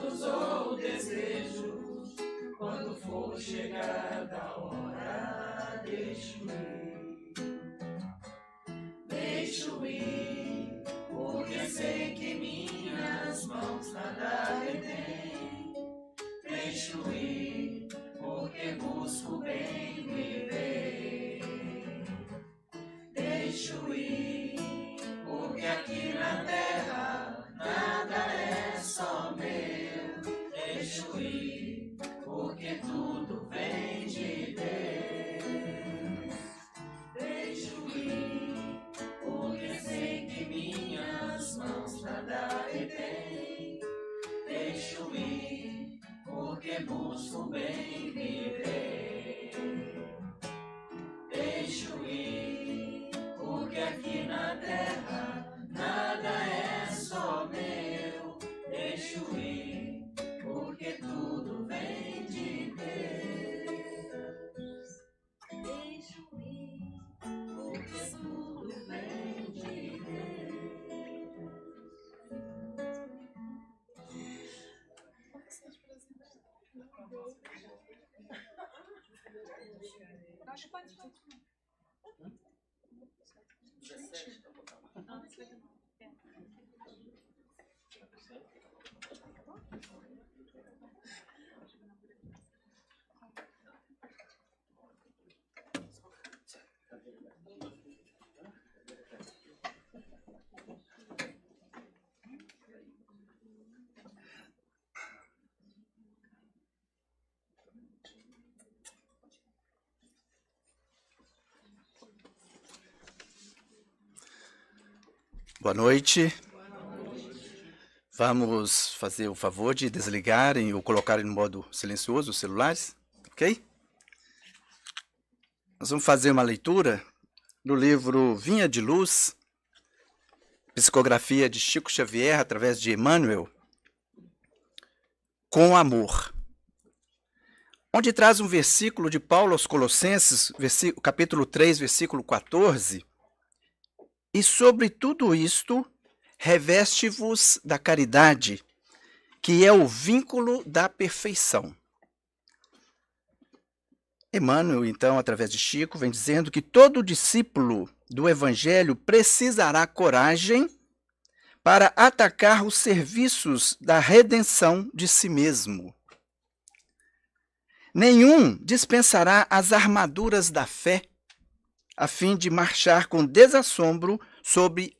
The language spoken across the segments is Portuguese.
frutos ou desejos, quando for chegada a hora, deixo ir. Deixo ir, porque sei que minhas mãos nada retêm. Deixo ir, porque busco bem viver. Deixo ir, porque aqui na terra nada é só meu. Deixo ir, porque tudo vem de Deus. Deixo ir, porque sei que minhas mãos nada retêm. Deixo ir, porque busco bem viver. Deixo ir, porque aqui na terra nada é só meu. Deixo ir, porque tudo vem de Deus. Deixo ir, porque tudo vem de Deus. Acho que pode ser. 17, tá bom. Boa noite. Vamos fazer o favor de desligarem ou colocarem no modo silencioso os celulares, ok? Nós vamos fazer uma leitura do livro Vinha de Luz, psicografia de Chico Xavier através de Emmanuel, com amor, onde traz um versículo de Paulo aos Colossenses, capítulo 3, versículo 14, e sobre tudo isto, reveste-vos da caridade, que é o vínculo da perfeição. Emmanuel, então, através de Chico, vem dizendo que todo discípulo do Evangelho precisará coragem para atacar os serviços da redenção de si mesmo. Nenhum dispensará as armaduras da fé, a fim de marchar com desassombro sob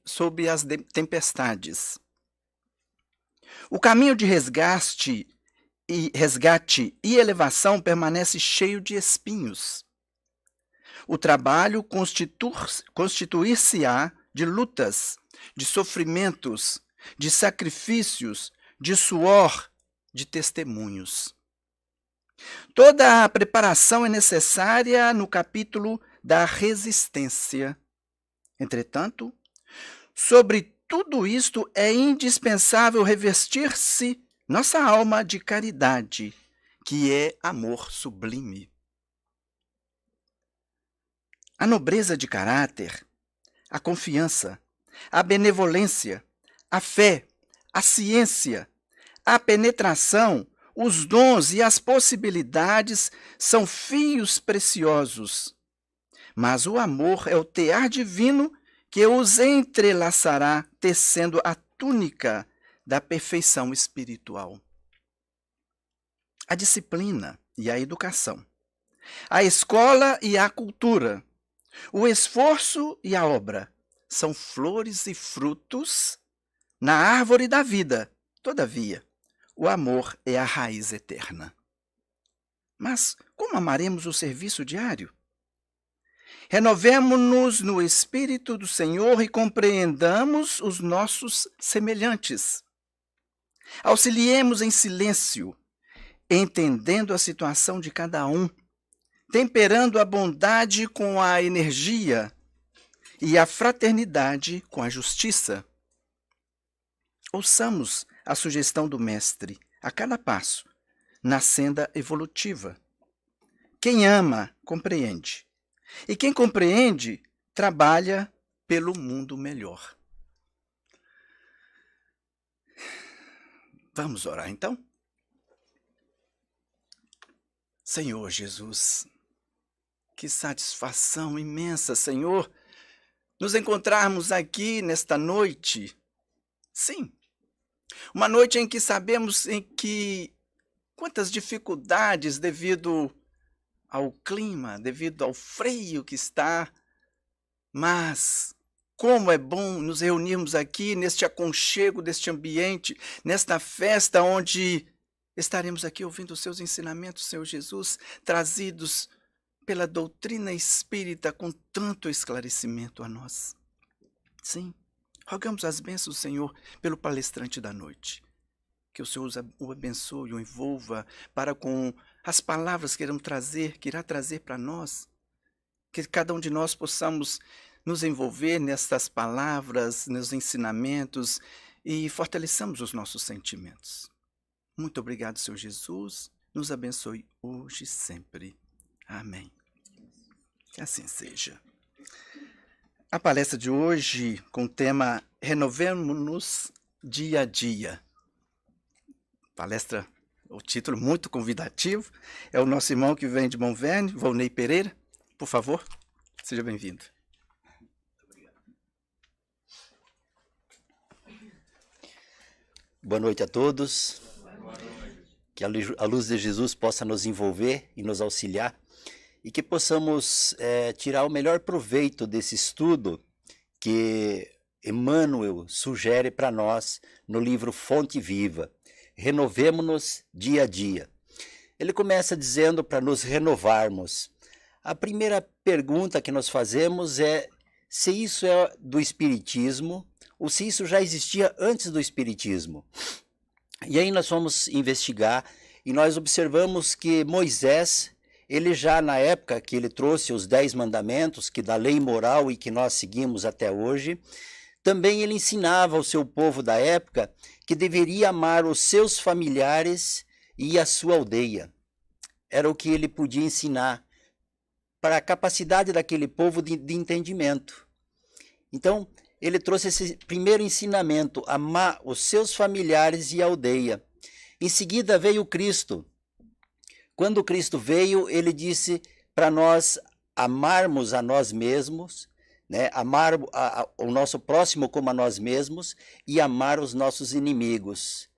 as tempestades. O caminho de resgate e elevação permanece cheio de espinhos. O trabalho constituir-se-á de lutas, de sofrimentos, de sacrifícios, de suor, de testemunhos. Toda a preparação é necessária no capítulo da resistência. Entretanto, sobre tudo isto é indispensável revestir-se nossa alma de caridade, que é amor sublime. A nobreza de caráter, a confiança, a benevolência, a fé, a ciência, a penetração, os dons e as possibilidades são fios preciosos. Mas o amor é o tear divino que os entrelaçará, tecendo a túnica da perfeição espiritual. A disciplina e a educação, a escola e a cultura, o esforço e a obra são flores e frutos na árvore da vida. Todavia, o amor é a raiz eterna. Mas como amaremos o serviço diário? Renovemo-nos no Espírito do Senhor e compreendamos os nossos semelhantes. Auxiliemos em silêncio, entendendo a situação de cada um, temperando a bondade com a energia e a fraternidade com a justiça. Ouçamos a sugestão do Mestre a cada passo, na senda evolutiva. Quem ama, compreende. E quem compreende, trabalha pelo mundo melhor. Vamos orar, então? Senhor Jesus, que satisfação imensa, Senhor, nos encontrarmos aqui nesta noite. Sim, uma noite em que sabemos quantas dificuldades devido ao clima, devido ao frio que está, mas como é bom nos reunirmos aqui neste aconchego deste ambiente, nesta festa onde estaremos aqui ouvindo os seus ensinamentos, Senhor Jesus, trazidos pela doutrina espírita com tanto esclarecimento a nós. Sim, rogamos as bênçãos, Senhor, pelo palestrante da noite. Que o Senhor o abençoe, o envolva para com as palavras que irá trazer para nós. Que cada um de nós possamos nos envolver nestas palavras, nos ensinamentos e fortaleçamos os nossos sentimentos. Muito obrigado, Senhor Jesus. Nos abençoe hoje e sempre. Amém. Que assim seja. A palestra de hoje com o tema Renovemo-nos Dia a Dia. Palestra, o título muito convidativo. É o nosso irmão que vem de Montverne, Volney Pereira. Por favor, seja bem-vindo. Boa noite a todos. Que a luz de Jesus possa nos envolver e nos auxiliar e que possamos tirar o melhor proveito desse estudo que Emmanuel sugere para nós no livro Fonte Viva. Renovemo-nos dia a dia. Ele começa dizendo para nos renovarmos. A primeira pergunta que nós fazemos é se isso é do Espiritismo ou se isso já existia antes do Espiritismo. E aí nós fomos investigar e nós observamos que Moisés, ele já na época que ele trouxe os 10 mandamentos, que da lei moral e que nós seguimos até hoje, também ele ensinava ao seu povo da época que deveria amar os seus familiares e a sua aldeia. Era o que ele podia ensinar para a capacidade daquele povo de entendimento. Então, ele trouxe esse primeiro ensinamento, amar os seus familiares e a aldeia. Em seguida veio Cristo. Quando Cristo veio, ele disse para nós amarmos a nós mesmos, né? Amar o nosso próximo como a nós mesmos e amar os nossos inimigos.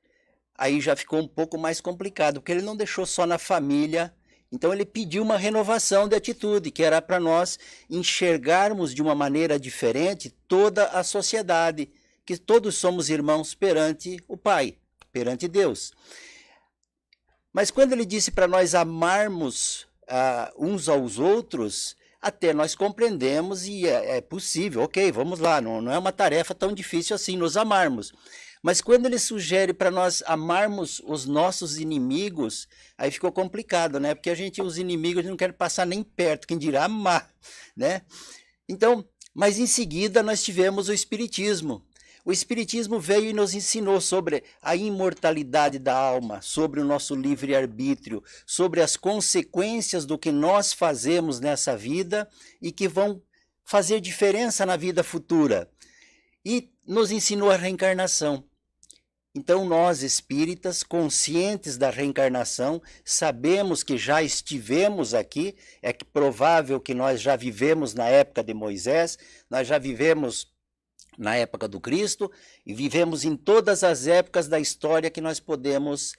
Aí já ficou um pouco mais complicado, porque ele não deixou só na família. Então ele pediu uma renovação de atitude, que era para nós enxergarmos de uma maneira diferente toda a sociedade, que todos somos irmãos perante o Pai, perante Deus. Mas quando ele disse para nós amarmos uns aos outros, até nós compreendemos e é possível, ok, vamos lá, não é uma tarefa tão difícil assim nos amarmos. Mas quando ele sugere para nós amarmos os nossos inimigos, aí ficou complicado, né? Porque os inimigos não querem passar nem perto, quem dirá amar, né? Então, mas em seguida nós tivemos o Espiritismo. O Espiritismo veio e nos ensinou sobre a imortalidade da alma, sobre o nosso livre-arbítrio, sobre as consequências do que nós fazemos nessa vida e que vão fazer diferença na vida futura. E nos ensinou a reencarnação. Então nós, espíritas, conscientes da reencarnação, sabemos que já estivemos aqui, é provável que nós já vivemos na época de Moisés, nós já vivemos na época do Cristo e vivemos em todas as épocas da história que nós podemos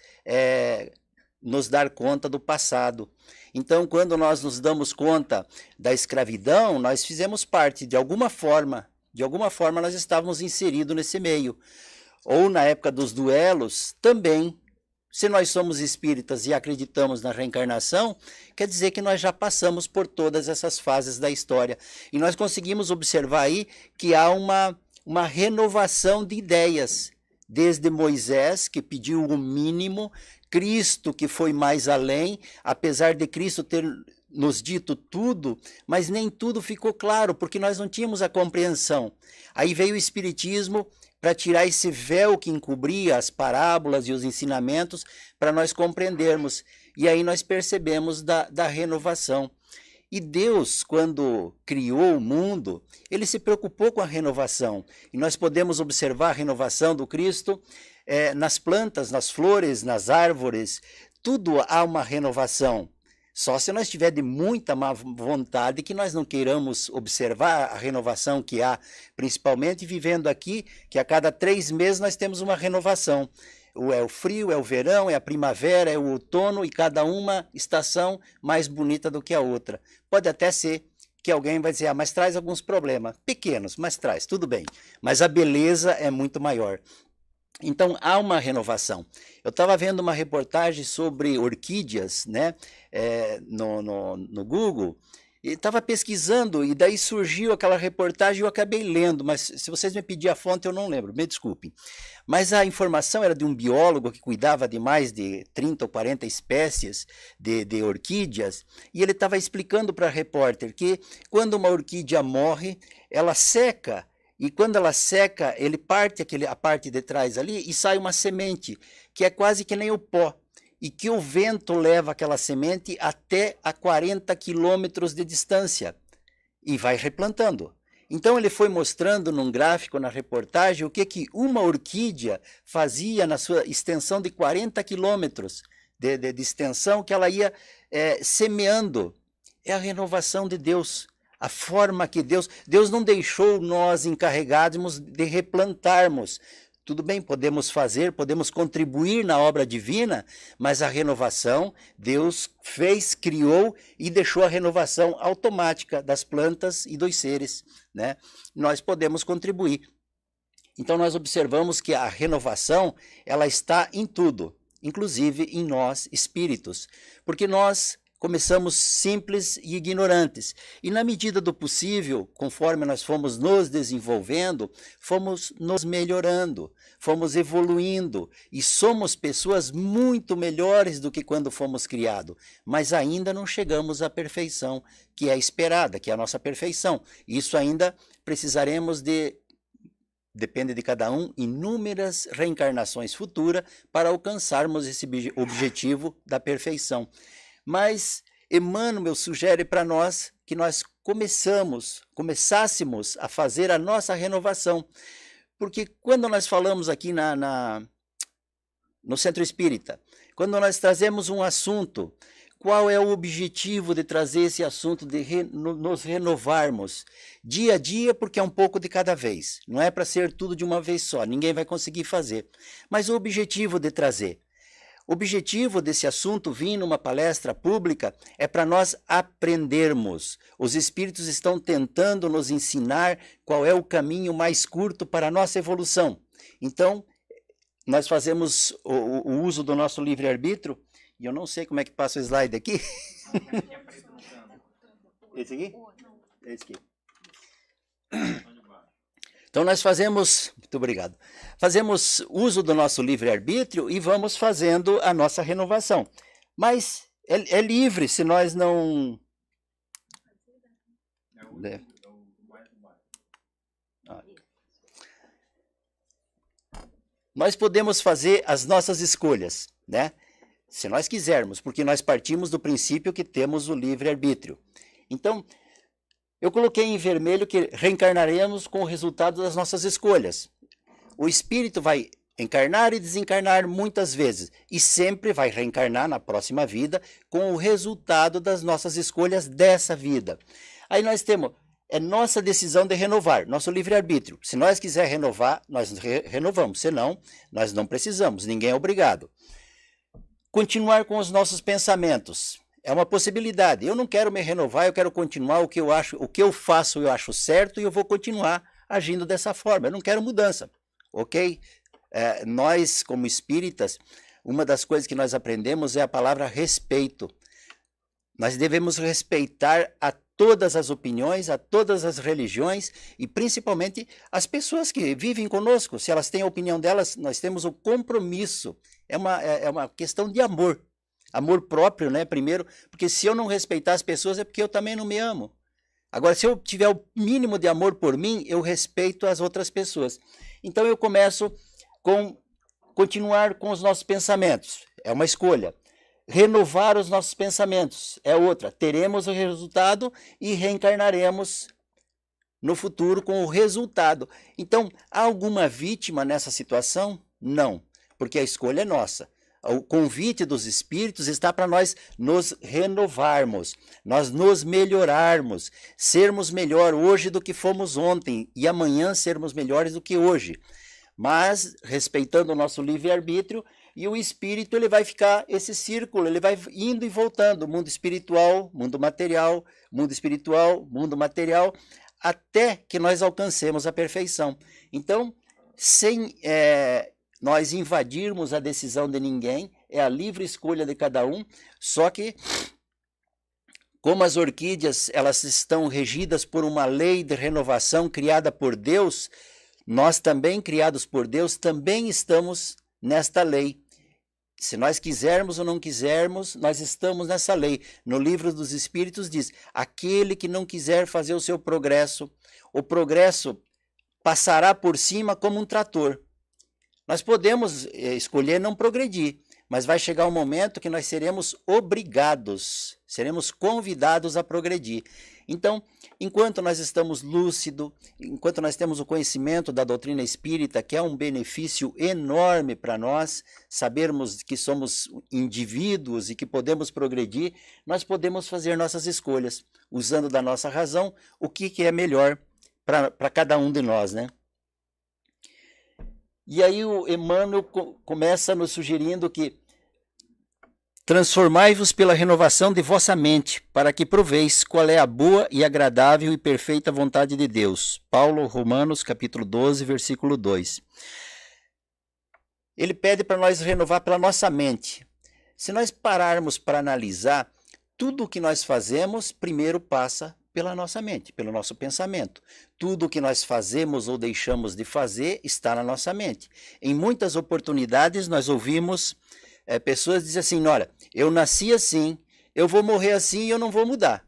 nos dar conta do passado. Então, quando nós nos damos conta da escravidão, nós fizemos parte, de alguma forma nós estávamos inseridos nesse meio. Ou na época dos duelos, também. Se nós somos espíritas e acreditamos na reencarnação, quer dizer que nós já passamos por todas essas fases da história. E nós conseguimos observar aí que há uma renovação de ideias. Desde Moisés, que pediu o mínimo, Cristo, que foi mais além, apesar de Cristo ter nos dito tudo, mas nem tudo ficou claro, porque nós não tínhamos a compreensão. Aí veio o Espiritismo para tirar esse véu que encobria as parábolas e os ensinamentos, para nós compreendermos. E aí nós percebemos da renovação. E Deus, quando criou o mundo, ele se preocupou com a renovação. E nós podemos observar a renovação do Cristo nas plantas, nas flores, nas árvores. Tudo há uma renovação. Só se nós tiver de muita má vontade que nós não queiramos observar a renovação que há, principalmente vivendo aqui, que a cada 3 meses nós temos uma renovação. É o frio, é o verão, é a primavera, é o outono, e cada uma estação mais bonita do que a outra. Pode até ser que alguém vai dizer, mas traz alguns problemas, pequenos, mas traz, tudo bem. Mas a beleza é muito maior. Então, há uma renovação. Eu estava vendo uma reportagem sobre orquídeas, né, no Google, e estava pesquisando, e daí surgiu aquela reportagem e eu acabei lendo, mas se vocês me pedirem a fonte, eu não lembro, me desculpem. Mas a informação era de um biólogo que cuidava de mais de 30 ou 40 espécies de orquídeas, e ele estava explicando para a repórter que quando uma orquídea morre, ela seca, e quando ela seca, ele parte a parte de trás ali e sai uma semente, que é quase que nem o pó, e que o vento leva aquela semente até a 40 quilômetros de distância e vai replantando. Então ele foi mostrando num gráfico na reportagem o que uma orquídea fazia na sua extensão de 40 quilômetros de extensão, que ela ia semeando. É a renovação de Deus. A forma que Deus não deixou nós encarregados de replantarmos. Tudo bem, podemos fazer, podemos contribuir na obra divina, mas a renovação, Deus fez, criou e deixou a renovação automática das plantas e dos seres, né? Nós podemos contribuir. Então nós observamos que a renovação, ela está em tudo, inclusive em nós, espíritos, porque nós começamos simples e ignorantes, e na medida do possível, conforme nós fomos nos desenvolvendo, fomos nos melhorando, fomos evoluindo, e somos pessoas muito melhores do que quando fomos criados, mas ainda não chegamos à perfeição que é esperada, que é a nossa perfeição. Isso ainda precisaremos depende de cada um, inúmeras reencarnações futuras para alcançarmos esse objetivo da perfeição. Mas Emmanuel sugere para nós que nós começássemos a fazer a nossa renovação. Porque quando nós falamos aqui no Centro Espírita, quando nós trazemos um assunto, qual é o objetivo de trazer esse assunto, de nos renovarmos dia a dia, porque é um pouco de cada vez. Não é para ser tudo de uma vez só, ninguém vai conseguir fazer. Mas o objetivo de trazer. O objetivo desse assunto vir numa palestra pública é para nós aprendermos. Os espíritos estão tentando nos ensinar qual é o caminho mais curto para a nossa evolução. Então, nós fazemos o uso do nosso livre-arbítrio, e eu não sei como é que passa o slide aqui. Esse aqui? Esse aqui. Então nós fazemos, muito obrigado, fazemos uso do nosso livre-arbítrio e vamos fazendo a nossa renovação. Mas é livre se nós não... Nós podemos fazer as nossas escolhas, né? Se nós quisermos, porque nós partimos do princípio que temos o livre-arbítrio. Então, eu coloquei em vermelho que reencarnaremos com o resultado das nossas escolhas. O espírito vai encarnar e desencarnar muitas vezes, e sempre vai reencarnar na próxima vida com o resultado das nossas escolhas dessa vida. Aí nós temos, é nossa decisão de renovar, nosso livre-arbítrio. Se nós quiser renovar, nós renovamos, senão nós não precisamos, ninguém é obrigado. Continuar com os nossos pensamentos. É uma possibilidade. Eu não quero me renovar, eu quero continuar o que eu faço, eu acho certo, e eu vou continuar agindo dessa forma. Eu não quero mudança, ok? Nós, como espíritas, uma das coisas que nós aprendemos é a palavra respeito. Nós devemos respeitar a todas as opiniões, a todas as religiões, e principalmente as pessoas que vivem conosco. Se elas têm a opinião delas, nós temos o compromisso. É uma questão de amor. Amor próprio, né? Primeiro, porque se eu não respeitar as pessoas é porque eu também não me amo. Agora, se eu tiver o mínimo de amor por mim, eu respeito as outras pessoas. Então eu começo com continuar com os nossos pensamentos. É uma escolha. Renovar os nossos pensamentos é outra. Teremos o resultado e reencarnaremos no futuro com o resultado. Então, há alguma vítima nessa situação? Não, porque a escolha é nossa. o convite dos Espíritos está para nós nos renovarmos, nós nos melhorarmos, sermos melhor hoje do que fomos ontem e amanhã sermos melhores do que hoje. Mas respeitando o nosso livre-arbítrio, e o espírito ele vai ficar esse círculo, ele vai indo e voltando, mundo espiritual, mundo material, mundo espiritual, mundo material, até que nós alcancemos a perfeição. Então, sem nós invadirmos a decisão de ninguém, é a livre escolha de cada um, só que como as orquídeas elas estão regidas por uma lei de renovação criada por Deus, nós também, criados por Deus, também estamos nesta lei. Se nós quisermos ou não quisermos, nós estamos nessa lei. No livro dos Espíritos diz, aquele que não quiser fazer o seu progresso, o progresso passará por cima como um trator. Nós podemos escolher não progredir, mas vai chegar um momento que nós seremos obrigados, seremos convidados a progredir. Então, enquanto nós estamos lúcidos, enquanto nós temos o conhecimento da doutrina espírita, que é um benefício enorme para nós, sabermos que somos indivíduos e que podemos progredir, nós podemos fazer nossas escolhas, usando da nossa razão o que é melhor para cada um de nós, né? E aí o Emmanuel começa nos sugerindo que transformai-vos pela renovação de vossa mente, para que proveis qual é a boa e agradável e perfeita vontade de Deus. Paulo, Romanos, capítulo 12, versículo 2. Ele pede para nós renovar pela nossa mente. Se nós pararmos para analisar, tudo o que nós fazemos primeiro passa pela nossa mente, pelo nosso pensamento. Tudo o que nós fazemos ou deixamos de fazer está na nossa mente. Em muitas oportunidades nós ouvimos pessoas dizem assim, olha, eu nasci assim, eu vou morrer assim e eu não vou mudar.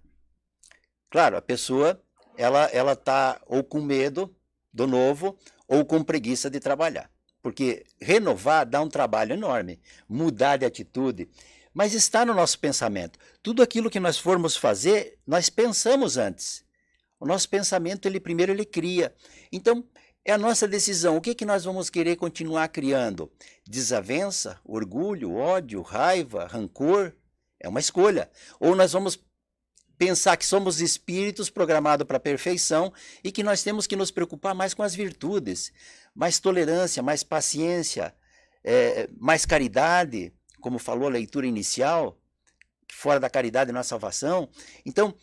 Claro, a pessoa ela está ou com medo do novo ou com preguiça de trabalhar. Porque renovar dá um trabalho enorme, mudar de atitude, mas está no nosso pensamento. Tudo aquilo que nós formos fazer, nós pensamos antes. O nosso pensamento, primeiro ele cria. Então, é a nossa decisão. O que nós vamos querer continuar criando? Desavença, orgulho, ódio, raiva, rancor? É uma escolha. Ou nós vamos pensar que somos espíritos programados para a perfeição e que nós temos que nos preocupar mais com as virtudes. Mais tolerância, mais paciência, mais caridade, como falou a leitura inicial, fora da caridade não há salvação. Então,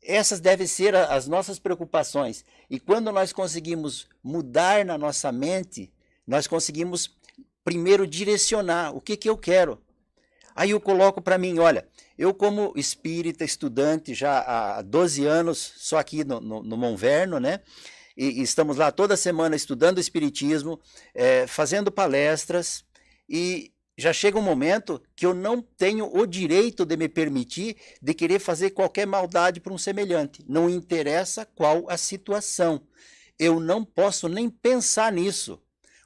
essas devem ser as nossas preocupações. E quando nós conseguimos mudar na nossa mente, nós conseguimos primeiro direcionar o que eu quero. Aí eu coloco para mim, olha, eu como espírita, estudante, já há 12 anos, só aqui no Monverno, né? E estamos lá toda semana estudando espiritismo, fazendo palestras, e já chega um momento que eu não tenho o direito de me permitir de querer fazer qualquer maldade para um semelhante. Não interessa qual a situação. Eu não posso nem pensar nisso.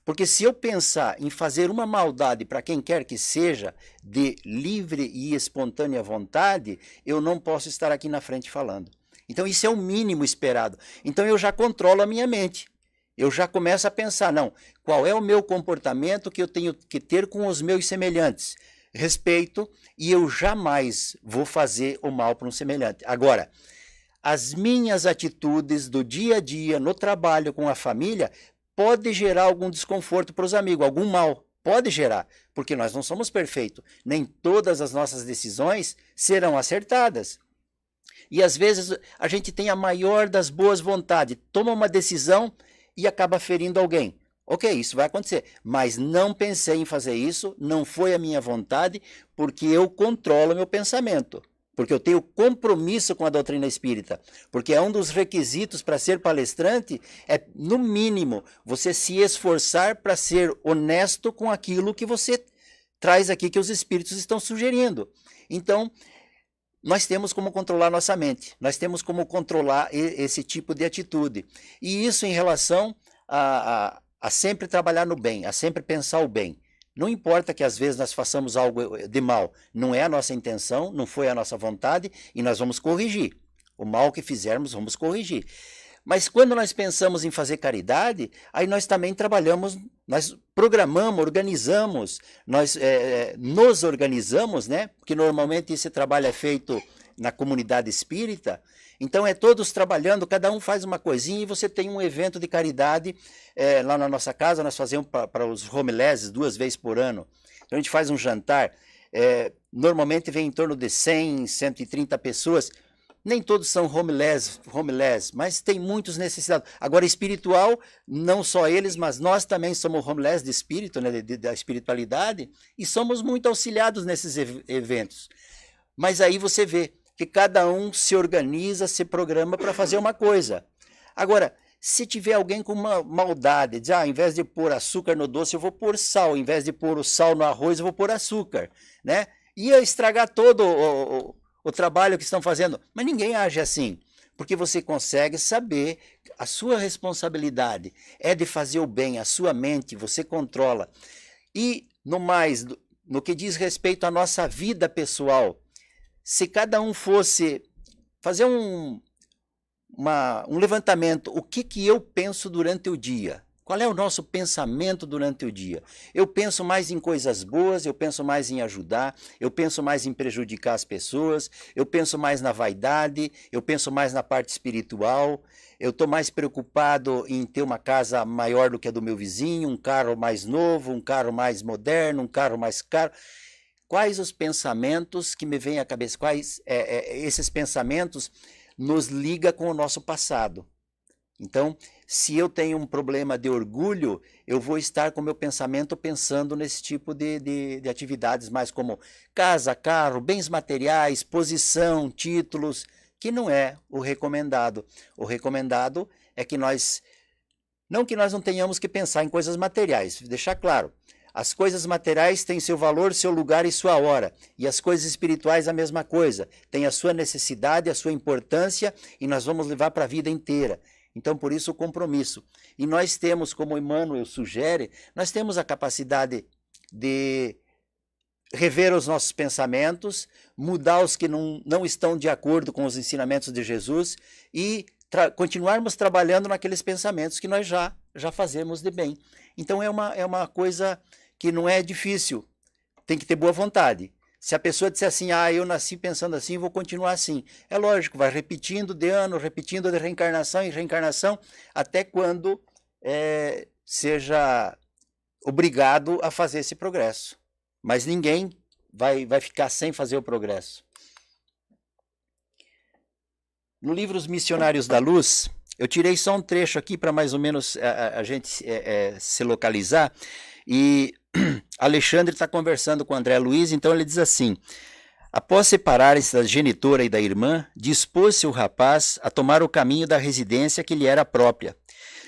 Porque se eu pensar em fazer uma maldade para quem quer que seja, de livre e espontânea vontade, eu não posso estar aqui na frente falando. Então isso é o mínimo esperado. Então eu já controlo a minha mente. Eu já começo a pensar, não, qual é o meu comportamento que eu tenho que ter com os meus semelhantes? Respeito, e eu jamais vou fazer o mal para um semelhante. Agora, as minhas atitudes do dia a dia, no trabalho, com a família, pode gerar algum desconforto para os amigos, algum mal, pode gerar, porque nós não somos perfeitos. Nem todas as nossas decisões serão acertadas. E às vezes a gente tem a maior das boas vontades, toma uma decisão e acaba ferindo alguém. Ok, isso vai acontecer, mas não pensei em fazer isso, não foi a minha vontade, porque eu controlo meu pensamento, porque eu tenho compromisso com a doutrina espírita, porque é um dos requisitos para ser palestrante, no mínimo, você se esforçar para ser honesto com aquilo que você traz aqui, que os espíritos estão sugerindo. Então, nós temos como controlar nossa mente, nós temos como controlar esse tipo de atitude. E isso em relação a sempre trabalhar no bem, a sempre pensar o bem. Não importa que às vezes nós façamos algo de mal, não é a nossa intenção, não foi a nossa vontade, e nós vamos corrigir. O mal que fizermos, vamos corrigir. Mas quando nós pensamos em fazer caridade, aí nós também trabalhamos, nós programamos, organizamos, nós nos organizamos, né? Porque normalmente esse trabalho é feito na comunidade espírita. Então é todos trabalhando, cada um faz uma coisinha e você tem um evento de caridade lá na nossa casa. Nós fazemos para os homeleses 2 vezes por ano. Então a gente faz um jantar, normalmente vem em torno de 100, 130 pessoas. Nem todos são homeless, mas tem muitos necessitados. Agora, espiritual, não só eles, mas nós também somos homeless de espírito, né, da espiritualidade, e somos muito auxiliados nesses eventos. Mas aí você vê que cada um se organiza, se programa para fazer uma coisa. Agora, se tiver alguém com uma maldade, diz, ao invés de pôr açúcar no doce, eu vou pôr sal, ao invés de pôr o sal no arroz, eu vou pôr açúcar, né? Ia estragar todo o trabalho que estão fazendo. Mas ninguém age assim, porque você consegue saber a sua responsabilidade é de fazer o bem, a sua mente, você controla. E, no mais, no que diz respeito à nossa vida pessoal, se cada um fosse fazer um levantamento, o que eu penso durante o dia? Qual é o nosso pensamento durante o dia? Eu penso mais em coisas boas, eu penso mais em ajudar, eu penso mais em prejudicar as pessoas, eu penso mais na vaidade, eu penso mais na parte espiritual, eu estou mais preocupado em ter uma casa maior do que a do meu vizinho, um carro mais novo, um carro mais moderno, um carro mais caro. Quais os pensamentos que me vêm à cabeça? Quais esses pensamentos nos ligam com o nosso passado? Então, se eu tenho um problema de orgulho, eu vou estar com o meu pensamento pensando nesse tipo de atividades, mais como casa, carro, bens materiais, posição, títulos, que não é o recomendado. O recomendado é que não tenhamos que pensar em coisas materiais, deixar claro. As coisas materiais têm seu valor, seu lugar e sua hora. E as coisas espirituais a mesma coisa. Tem a sua necessidade, a sua importância e nós vamos levar para a vida inteira. Então, por isso o compromisso. E nós temos, como Emmanuel sugere, nós temos a capacidade de rever os nossos pensamentos, mudar os que não estão de acordo com os ensinamentos de Jesus e continuarmos trabalhando naqueles pensamentos que nós já fazemos de bem. Então, é uma coisa que não é difícil, tem que ter boa vontade. Se a pessoa disser assim, eu nasci pensando assim, vou continuar assim. É lógico, vai repetindo de ano, repetindo de reencarnação em reencarnação, até quando seja obrigado a fazer esse progresso. Mas ninguém vai ficar sem fazer o progresso. No livro Os Missionários da Luz, eu tirei só um trecho aqui para mais ou menos a gente se localizar. E Alexandre está conversando com André Luiz, então ele diz assim: após separarem-se da genitora e da irmã, dispôs-se o rapaz a tomar o caminho da residência que lhe era própria.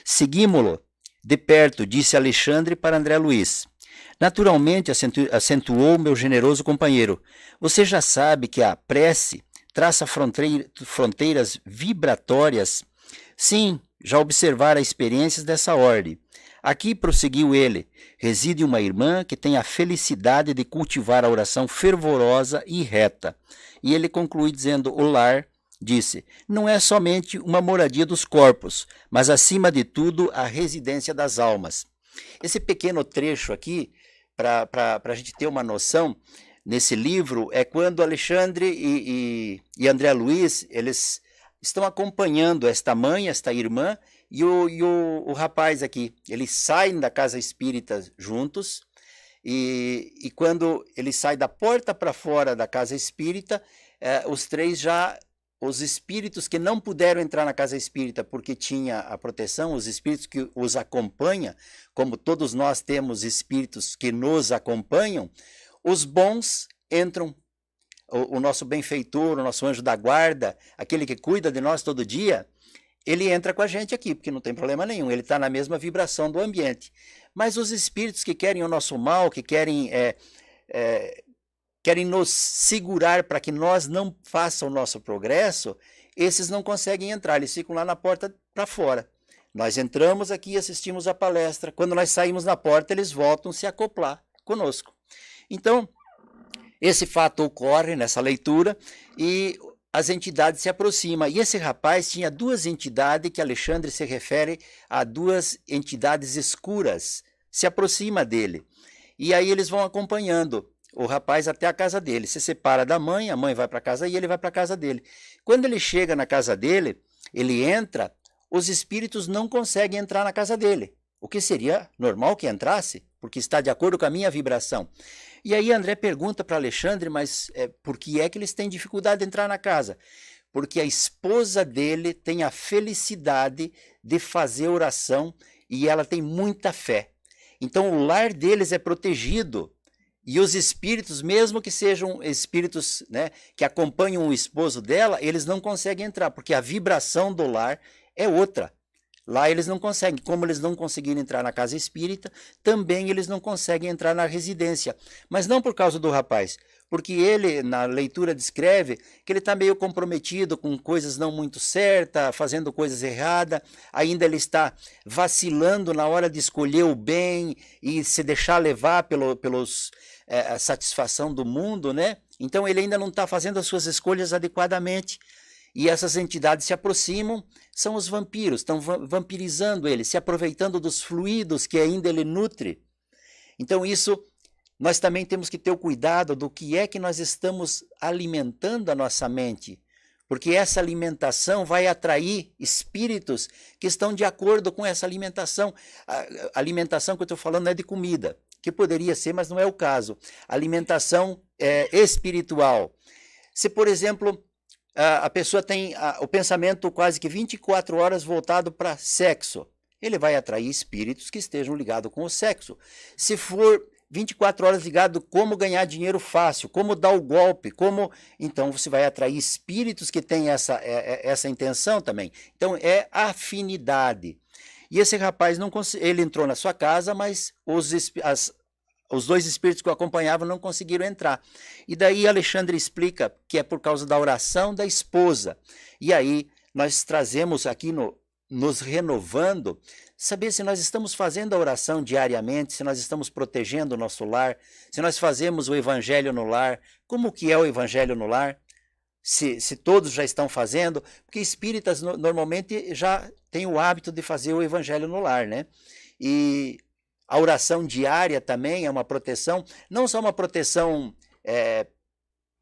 Seguimo-lo de perto, disse Alexandre para André Luiz. Naturalmente, acentuou meu generoso companheiro, você já sabe que a prece traça fronteiras vibratórias. Sim, já observara experiências dessa ordem. Aqui, prosseguiu ele, reside uma irmã que tem a felicidade de cultivar a oração fervorosa e reta. E ele conclui dizendo, o lar, disse, não é somente uma moradia dos corpos, mas acima de tudo a residência das almas. Esse pequeno trecho aqui, para a gente ter uma noção, nesse livro, é quando Alexandre e André Luiz, eles estão acompanhando esta mãe, esta irmã, e o rapaz aqui, eles saem da casa espírita juntos, e quando eles saem da porta para fora da casa espírita, os três os espíritos que não puderam entrar na casa espírita porque tinha a proteção, os espíritos que os acompanham, como todos nós temos espíritos que nos acompanham, os bons entram. O nosso benfeitor, o nosso anjo da guarda, aquele que cuida de nós todo dia, ele entra com a gente aqui, porque não tem problema nenhum, ele está na mesma vibração do ambiente. Mas os espíritos que querem o nosso mal, que querem nos segurar para que nós não façamos o nosso progresso, esses não conseguem entrar, eles ficam lá na porta para fora. Nós entramos aqui e assistimos a palestra, quando nós saímos na porta, eles voltam a se acoplar conosco. Então, esse fato ocorre nessa leitura e as entidades se aproximam. E esse rapaz tinha duas entidades que Alexandre se refere a duas entidades escuras, se aproxima dele. E aí eles vão acompanhando o rapaz até a casa dele. Se separa da mãe, a mãe vai para casa e ele vai para a casa dele. Quando ele chega na casa dele, ele entra, os espíritos não conseguem entrar na casa dele. O que seria normal que entrasse, porque está de acordo com a minha vibração. E aí André pergunta para Alexandre, mas por que é que eles têm dificuldade de entrar na casa? Porque a esposa dele tem a felicidade de fazer oração e ela tem muita fé. Então o lar deles é protegido. E os espíritos, mesmo que sejam espíritos, né, que acompanham o esposo dela, eles não conseguem entrar, porque a vibração do lar é outra. Lá eles não conseguem. Como eles não conseguiram entrar na casa espírita, também eles não conseguem entrar na residência. Mas não por causa do rapaz, porque ele, na leitura, descreve que ele está meio comprometido com coisas não muito certas, fazendo coisas erradas, ainda ele está vacilando na hora de escolher o bem e se deixar levar pelos a satisfação do mundo, né? Então ele ainda não está fazendo as suas escolhas adequadamente. E essas entidades se aproximam, são os vampiros, estão vampirizando ele, se aproveitando dos fluidos que ainda ele nutre. Então isso, nós também temos que ter o cuidado do que é que nós estamos alimentando a nossa mente, porque essa alimentação vai atrair espíritos que estão de acordo com essa alimentação. A alimentação que eu estou falando não é de comida, que poderia ser, mas não é o caso. Alimentação espiritual. Se, por exemplo, a pessoa tem o pensamento quase que 24 horas voltado para sexo, ele vai atrair espíritos que estejam ligados com o sexo. Se for 24 horas ligado como ganhar dinheiro fácil, como dar o golpe, então você vai atrair espíritos que têm essa intenção também. Então é afinidade. E esse rapaz, ele entrou na sua casa, mas os dois espíritos que o acompanhavam não conseguiram entrar. E daí Alexandre explica que é por causa da oração da esposa. E aí nós trazemos aqui, nos renovando, saber se nós estamos fazendo a oração diariamente, se nós estamos protegendo o nosso lar, se nós fazemos o evangelho no lar, como que é o evangelho no lar, se todos já estão fazendo, porque espíritas normalmente já têm o hábito de fazer o evangelho no lar, né? E a oração diária também é uma proteção, não só uma proteção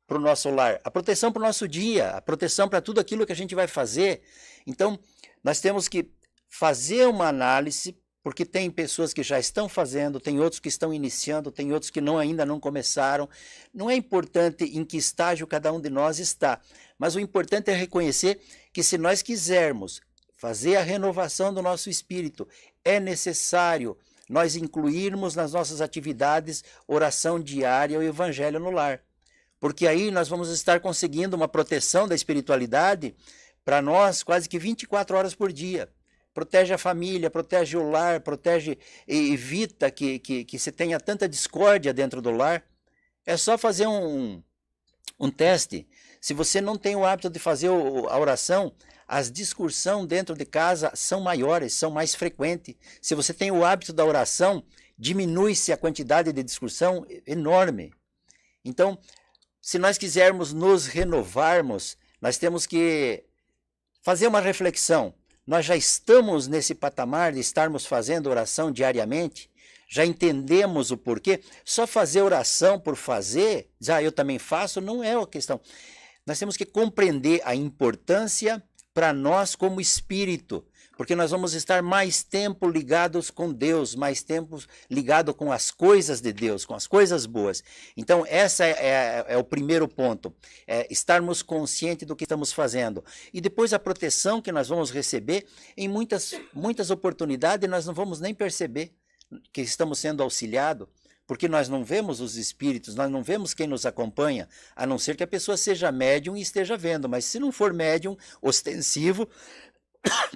para o nosso lar, a proteção para o nosso dia, a proteção para tudo aquilo que a gente vai fazer. Então, nós temos que fazer uma análise, porque tem pessoas que já estão fazendo, tem outros que estão iniciando, tem outros que ainda não começaram. Não é importante em que estágio cada um de nós está, mas o importante é reconhecer que se nós quisermos fazer a renovação do nosso espírito, é necessário nós incluirmos nas nossas atividades oração diária e o evangelho no lar. Porque aí nós vamos estar conseguindo uma proteção da espiritualidade para nós quase que 24 horas por dia. Protege a família, protege o lar, protege e evita que se tenha tanta discórdia dentro do lar. É só fazer um teste. Se você não tem o hábito de fazer a oração, as discussões dentro de casa são maiores, são mais frequentes. Se você tem o hábito da oração, diminui-se a quantidade de discussão enorme. Então, se nós quisermos nos renovarmos, nós temos que fazer uma reflexão. Nós já estamos nesse patamar de estarmos fazendo oração diariamente? Já entendemos o porquê? Só fazer oração por fazer, eu também faço, não é a questão. Nós temos que compreender a importância para nós como espírito, porque nós vamos estar mais tempo ligados com Deus, mais tempo ligado com as coisas de Deus, com as coisas boas. Então, essa é o primeiro ponto, estarmos conscientes do que estamos fazendo. E depois a proteção que nós vamos receber, em muitas oportunidades nós não vamos nem perceber que estamos sendo auxiliados, porque nós não vemos os espíritos, nós não vemos quem nos acompanha, a não ser que a pessoa seja médium e esteja vendo. Mas se não for médium ostensivo,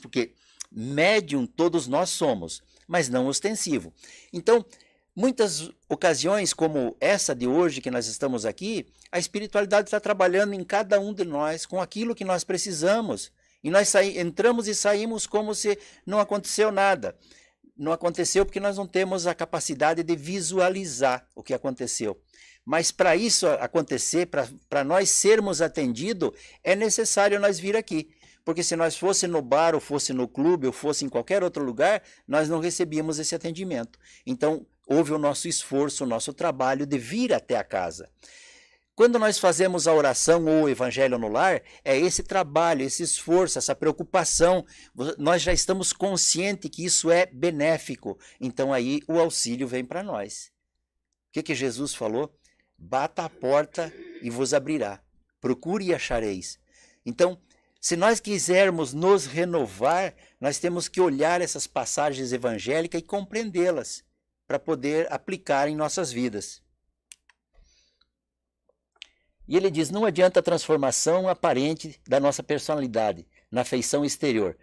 porque médium todos nós somos, mas não ostensivo. Então, muitas ocasiões como essa de hoje que nós estamos aqui, a espiritualidade está trabalhando em cada um de nós com aquilo que nós precisamos. E nós entramos e saímos como se não aconteceu nada. Não aconteceu porque nós não temos a capacidade de visualizar o que aconteceu. Mas para isso acontecer, para nós sermos atendidos, é necessário nós vir aqui. Porque se nós fosse no bar, ou fosse no clube, ou fosse em qualquer outro lugar, nós não recebíamos esse atendimento. Então, houve o nosso esforço, o nosso trabalho de vir até a casa. Quando nós fazemos a oração ou o evangelho no lar, é esse trabalho, esse esforço, essa preocupação. Nós já estamos conscientes que isso é benéfico. Então aí o auxílio vem para nós. O que Jesus falou? Bata a porta e vos abrirá. Procure e achareis. Então, se nós quisermos nos renovar, nós temos que olhar essas passagens evangélicas e compreendê-las para poder aplicar em nossas vidas. E ele diz, não adianta a transformação aparente da nossa personalidade na feição exterior.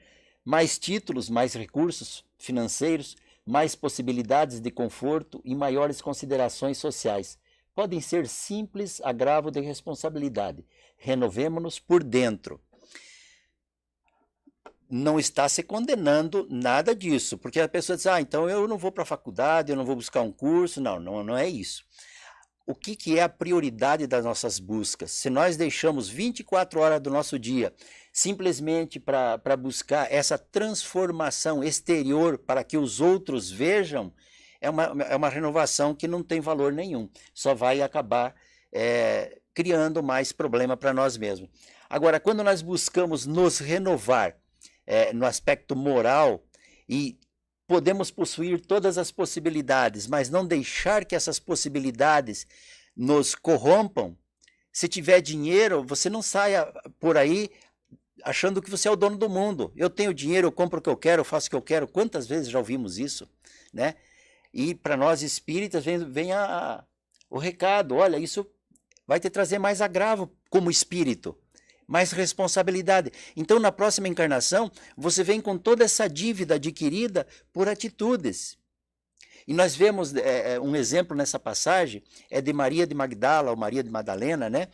Mais títulos, mais recursos financeiros, mais possibilidades de conforto e maiores considerações sociais. Podem ser simples agravo de responsabilidade. Renovemo-nos por dentro. Não está se condenando nada disso, porque a pessoa diz, então eu não vou para a faculdade, eu não vou buscar um curso. Não é isso. O que é a prioridade das nossas buscas? Se nós deixamos 24 horas do nosso dia simplesmente para buscar essa transformação exterior para que os outros vejam, é uma renovação que não tem valor nenhum. Só vai acabar criando mais problema para nós mesmos. Agora, quando nós buscamos nos renovar no aspecto moral e podemos possuir todas as possibilidades, mas não deixar que essas possibilidades nos corrompam. Se tiver dinheiro, você não saia por aí achando que você é o dono do mundo. Eu tenho dinheiro, eu compro o que eu quero, eu faço o que eu quero. Quantas vezes já ouvimos isso, né? E para nós espíritas vem o recado, olha, isso vai te trazer mais agravo como espírito. Mais responsabilidade. Então, na próxima encarnação, você vem com toda essa dívida adquirida por atitudes. E nós vemos um exemplo nessa passagem, é de Maria de Magdala, ou Maria de Madalena, né?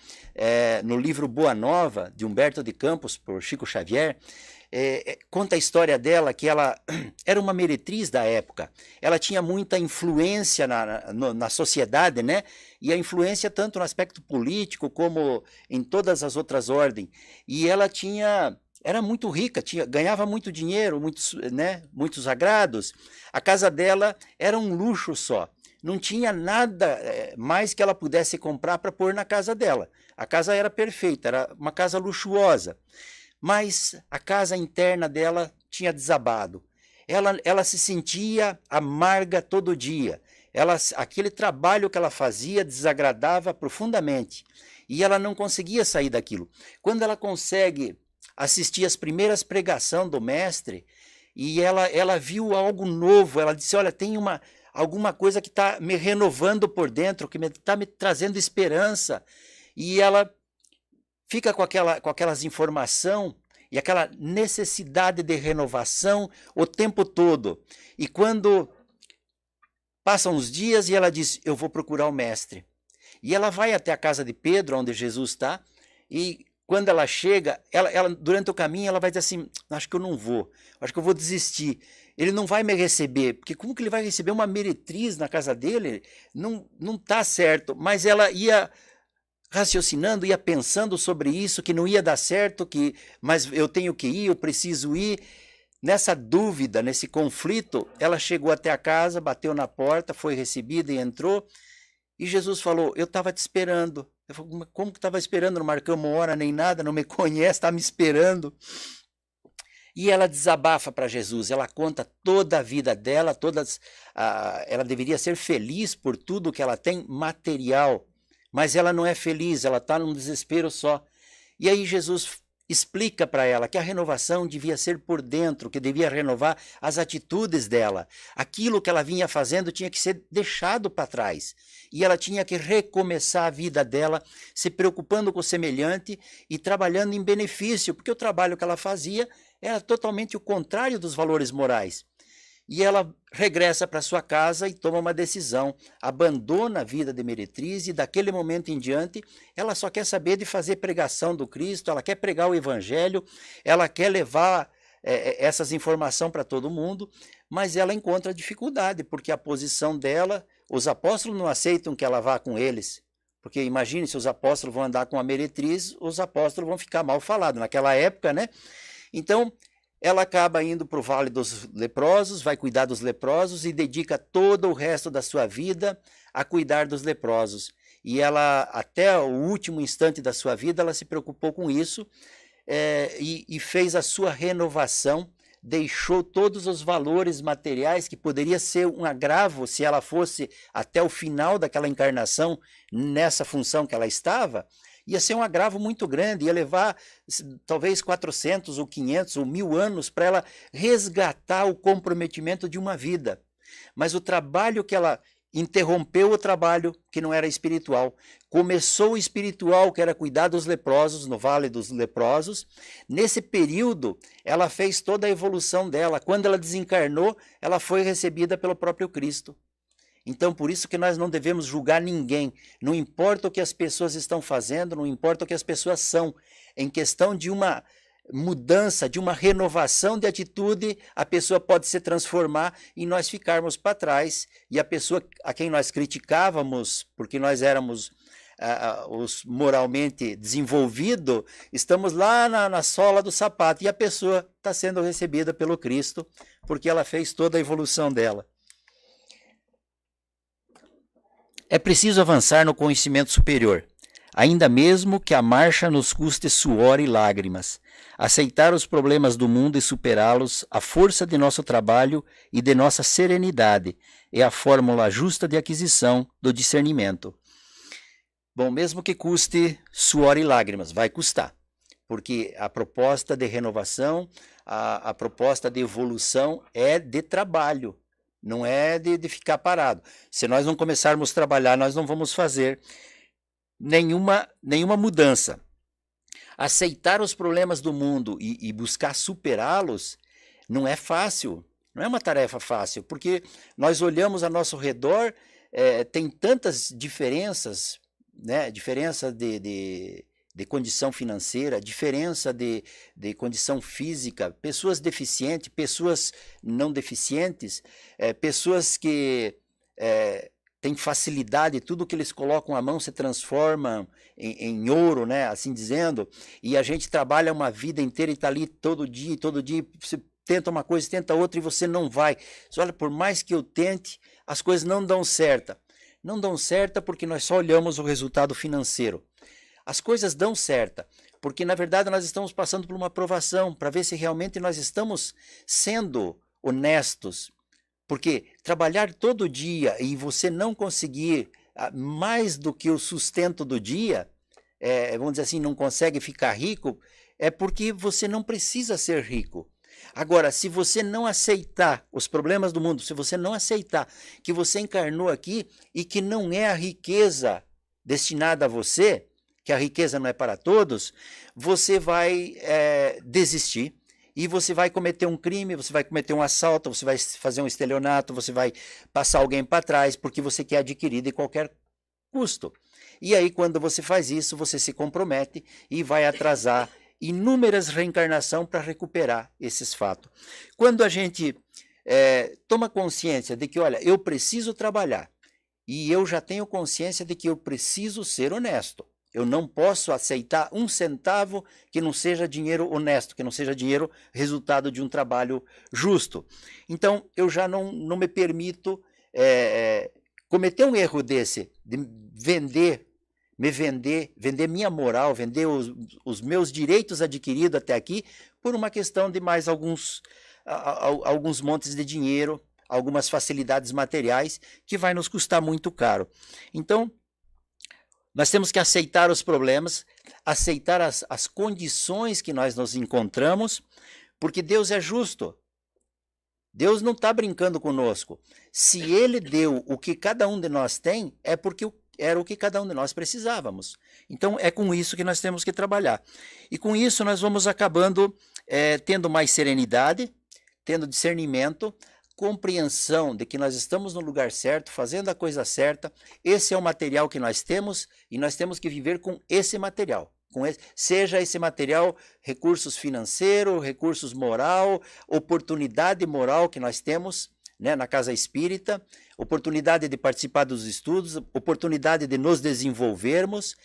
No livro Boa Nova, de Humberto de Campos, por Chico Xavier, conta a história dela, que ela era uma meretriz da época. Ela tinha muita influência na sociedade, né? E a influência tanto no aspecto político como em todas as outras ordens. E ela era muito rica, ganhava muito dinheiro, muitos agrados. A casa dela era um luxo só. Não tinha nada mais que ela pudesse comprar para pôr na casa dela. A casa era perfeita, era uma casa luxuosa. Mas a casa interna dela tinha desabado. Ela se sentia amarga todo dia. Aquele trabalho que ela fazia desagradava profundamente. E ela não conseguia sair daquilo. Quando ela consegue assistir as primeiras pregações do mestre, e ela viu algo novo, ela disse, olha, tem alguma coisa que está me renovando por dentro, que está me trazendo esperança. E ela fica com aquelas informações e aquela necessidade de renovação o tempo todo. E quando passam os dias e ela diz, eu vou procurar o mestre. E ela vai até a casa de Pedro, onde Jesus está, e quando ela chega, ela durante o caminho ela vai dizer assim, acho que eu não vou, acho que eu vou desistir. Ele não vai me receber, porque como que ele vai receber uma meretriz na casa dele? Não está certo. Mas ela ia raciocinando, ia pensando sobre isso, que não ia dar certo, mas eu tenho que ir, eu preciso ir. Nessa dúvida, nesse conflito, ela chegou até a casa, bateu na porta, foi recebida e entrou. E Jesus falou, eu estava te esperando. Eu falei, como que estava esperando? Não marcamos hora nem nada, não me conhece, está me esperando. E ela desabafa para Jesus, ela conta toda a vida dela, ela deveria ser feliz por tudo que ela tem material. Mas ela não é feliz, ela está num desespero só. E aí Jesus explica para ela que a renovação devia ser por dentro, que devia renovar as atitudes dela. Aquilo que ela vinha fazendo tinha que ser deixado para trás. E ela tinha que recomeçar a vida dela, se preocupando com o semelhante e trabalhando em benefício, porque o trabalho que ela fazia era totalmente o contrário dos valores morais. E ela regressa para sua casa e toma uma decisão, abandona a vida de meretriz e daquele momento em diante ela só quer saber de fazer pregação do Cristo, ela quer pregar o Evangelho, ela quer levar essas informações para todo mundo, mas ela encontra dificuldade, porque a posição dela, os apóstolos não aceitam que ela vá com eles, Porque imagine se os apóstolos vão andar com a meretriz, os apóstolos vão ficar mal falados. Naquela época, né? Então, ela acaba indo para o Vale dos Leprosos, vai cuidar dos leprosos e dedica todo o resto da sua vida a cuidar dos leprosos. E ela, até o último instante da sua vida, ela se preocupou com isso e fez a sua renovação, deixou todos os valores materiais, que poderia ser um agravo se ela fosse até o final daquela encarnação nessa função que ela estava, ia ser um agravo muito grande, ia levar talvez 400 ou 500 ou 1000 anos para ela resgatar o comprometimento de uma vida. Mas o trabalho que ela interrompeu, o trabalho que não era espiritual, começou o espiritual, que era cuidar dos leprosos no Vale dos Leprosos. Nesse período, ela fez toda a evolução dela. Quando ela desencarnou, ela foi recebida pelo próprio Cristo. Então, por isso que nós não devemos julgar ninguém. Não importa o que as pessoas estão fazendo, não importa o que as pessoas são. Em questão de uma mudança, de uma renovação de atitude, a pessoa pode se transformar e nós ficarmos para trás. E a pessoa a quem nós criticávamos, porque nós éramos os moralmente desenvolvidos, estamos lá na sola do sapato. E a pessoa está sendo recebida pelo Cristo, porque ela fez toda a evolução dela. É preciso avançar no conhecimento superior, ainda mesmo que a marcha nos custe suor e lágrimas. Aceitar os problemas do mundo e superá-los, a força de nosso trabalho e de nossa serenidade, é a fórmula justa de aquisição do discernimento. Bom, mesmo que custe suor e lágrimas, vai custar, porque a proposta de renovação, a proposta de evolução é de trabalho. Não é de ficar parado. Se nós não começarmos a trabalhar, nós não vamos fazer nenhuma mudança. Aceitar os problemas do mundo e buscar superá-los não é fácil, não é uma tarefa fácil, porque nós olhamos ao nosso redor, tem tantas diferenças, né? Diferença de condição financeira, diferença de condição física, pessoas deficientes, pessoas não deficientes, pessoas que têm facilidade, tudo que eles colocam à mão se transforma em ouro, né? Assim dizendo, e a gente trabalha uma vida inteira e está ali todo dia, você tenta uma coisa, tenta outra e você não vai. Você olha, por mais que eu tente, as coisas não dão certo. Não dão certo porque nós só olhamos o resultado financeiro. As coisas dão certo, porque na verdade nós estamos passando por uma provação para ver se realmente nós estamos sendo honestos. Porque trabalhar todo dia e você não conseguir mais do que o sustento do dia, vamos dizer assim, não consegue ficar rico, é porque você não precisa ser rico. Agora, se você não aceitar os problemas do mundo, se você não aceitar que você encarnou aqui e que não é a riqueza destinada a você, que a riqueza não é para todos, você vai desistir e você vai cometer um crime, você vai cometer um assalto, você vai fazer um estelionato, você vai passar alguém para trás porque você quer adquirir de qualquer custo. E aí, quando você faz isso, você se compromete e vai atrasar inúmeras reencarnações para recuperar esses fatos. Quando a gente toma consciência de que, olha, eu preciso trabalhar e eu já tenho consciência de que eu preciso ser honesto. Eu não posso aceitar um centavo que não seja dinheiro honesto, que não seja dinheiro resultado de um trabalho justo. Então, eu já não me permito cometer um erro desse, de vender minha moral, vender os meus direitos adquiridos até aqui, por uma questão de mais alguns montes de dinheiro, algumas facilidades materiais, que vai nos custar muito caro. Então, nós temos que aceitar os problemas, aceitar as condições que nós nos encontramos, porque Deus é justo. Deus não está brincando conosco. Se Ele deu o que cada um de nós tem, é porque era o que cada um de nós precisávamos. Então, é com isso que nós temos que trabalhar. E com isso nós vamos acabando tendo mais serenidade, tendo discernimento, compreensão de que nós estamos no lugar certo, fazendo a coisa certa. Esse é o material que nós temos e nós temos que viver com esse material. Seja esse material recursos financeiros, recursos moral, oportunidade moral que nós temos, né, na casa espírita, oportunidade de participar dos estudos, oportunidade de nos desenvolvermos,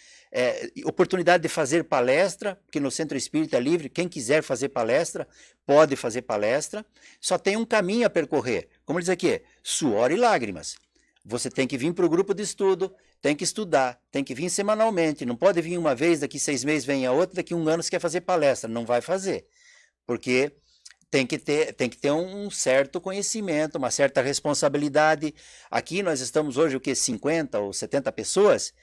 oportunidade de fazer palestra, porque no Centro Espírita é livre, quem quiser fazer palestra, pode fazer palestra, só tem um caminho a percorrer, como diz aqui, suor e lágrimas. Você tem que vir para o grupo de estudo, tem que estudar, tem que vir semanalmente, não pode vir uma vez, daqui 6 meses vem a outra, daqui 1 ano você quer fazer palestra, não vai fazer, porque tem que ter um certo conhecimento, uma certa responsabilidade. Aqui nós estamos hoje, 50 ou 70 pessoas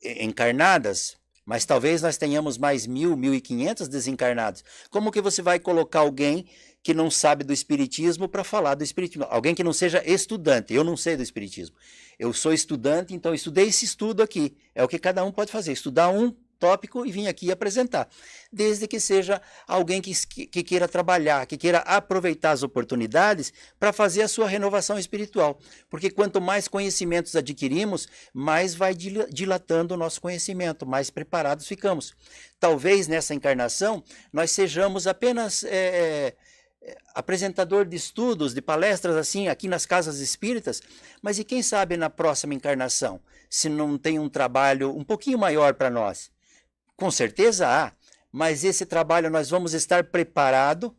encarnadas, mas talvez nós tenhamos mais 1.000, 1.500 desencarnados. Como que você vai colocar alguém que não sabe do Espiritismo para falar do Espiritismo? Alguém que não seja estudante. Eu não sei do Espiritismo. Eu sou estudante, então eu estudei esse estudo aqui. É o que cada um pode fazer, estudar um tópico e vir aqui apresentar, desde que seja alguém que queira trabalhar, que queira aproveitar as oportunidades para fazer a sua renovação espiritual, porque quanto mais conhecimentos adquirimos, mais vai dilatando o nosso conhecimento, mais preparados ficamos. Talvez nessa encarnação nós sejamos apenas apresentador de estudos, de palestras assim, aqui nas casas espíritas, mas e quem sabe na próxima encarnação, se não tem um trabalho um pouquinho maior para nós? Com certeza há, mas esse trabalho nós vamos estar preparados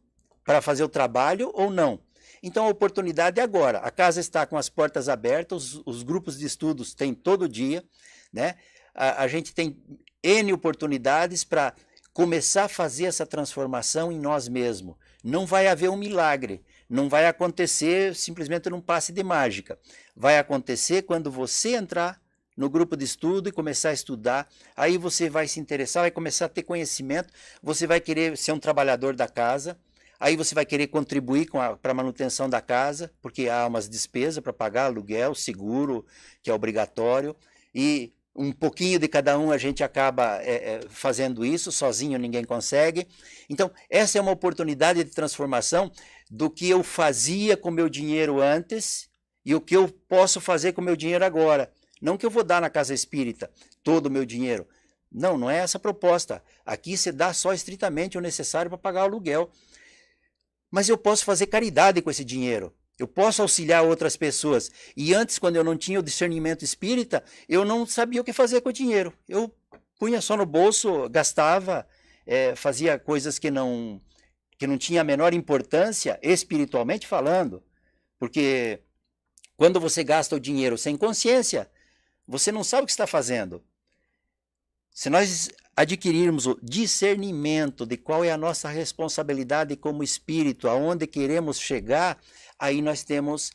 para fazer o trabalho ou não? Então a oportunidade é agora. A casa está com as portas abertas, os grupos de estudos têm todo dia, né? A gente tem N oportunidades para começar a fazer essa transformação em nós mesmos. Não vai haver um milagre, não vai acontecer simplesmente num passe de mágica. Vai acontecer quando você entrar no grupo de estudo e começar a estudar, aí você vai se interessar, vai começar a ter conhecimento, você vai querer ser um trabalhador da casa, aí você vai querer contribuir para a manutenção da casa, porque há umas despesas para pagar, aluguel, seguro, que é obrigatório, e um pouquinho de cada um a gente acaba fazendo isso, sozinho ninguém consegue. Então, essa é uma oportunidade de transformação do que eu fazia com meu dinheiro antes e o que eu posso fazer com meu dinheiro agora. Não que eu vou dar na casa espírita todo o meu dinheiro. Não, não é essa a proposta. Aqui você dá só estritamente o necessário para pagar o aluguel. Mas eu posso fazer caridade com esse dinheiro. Eu posso auxiliar outras pessoas. E antes, quando eu não tinha o discernimento espírita, eu não sabia o que fazer com o dinheiro. Eu punha só no bolso, gastava, fazia coisas que não tinha a menor importância, espiritualmente falando. Porque quando você gasta o dinheiro sem consciência, você não sabe o que está fazendo. Se nós adquirirmos o discernimento de qual é a nossa responsabilidade como espírito, aonde queremos chegar, aí nós temos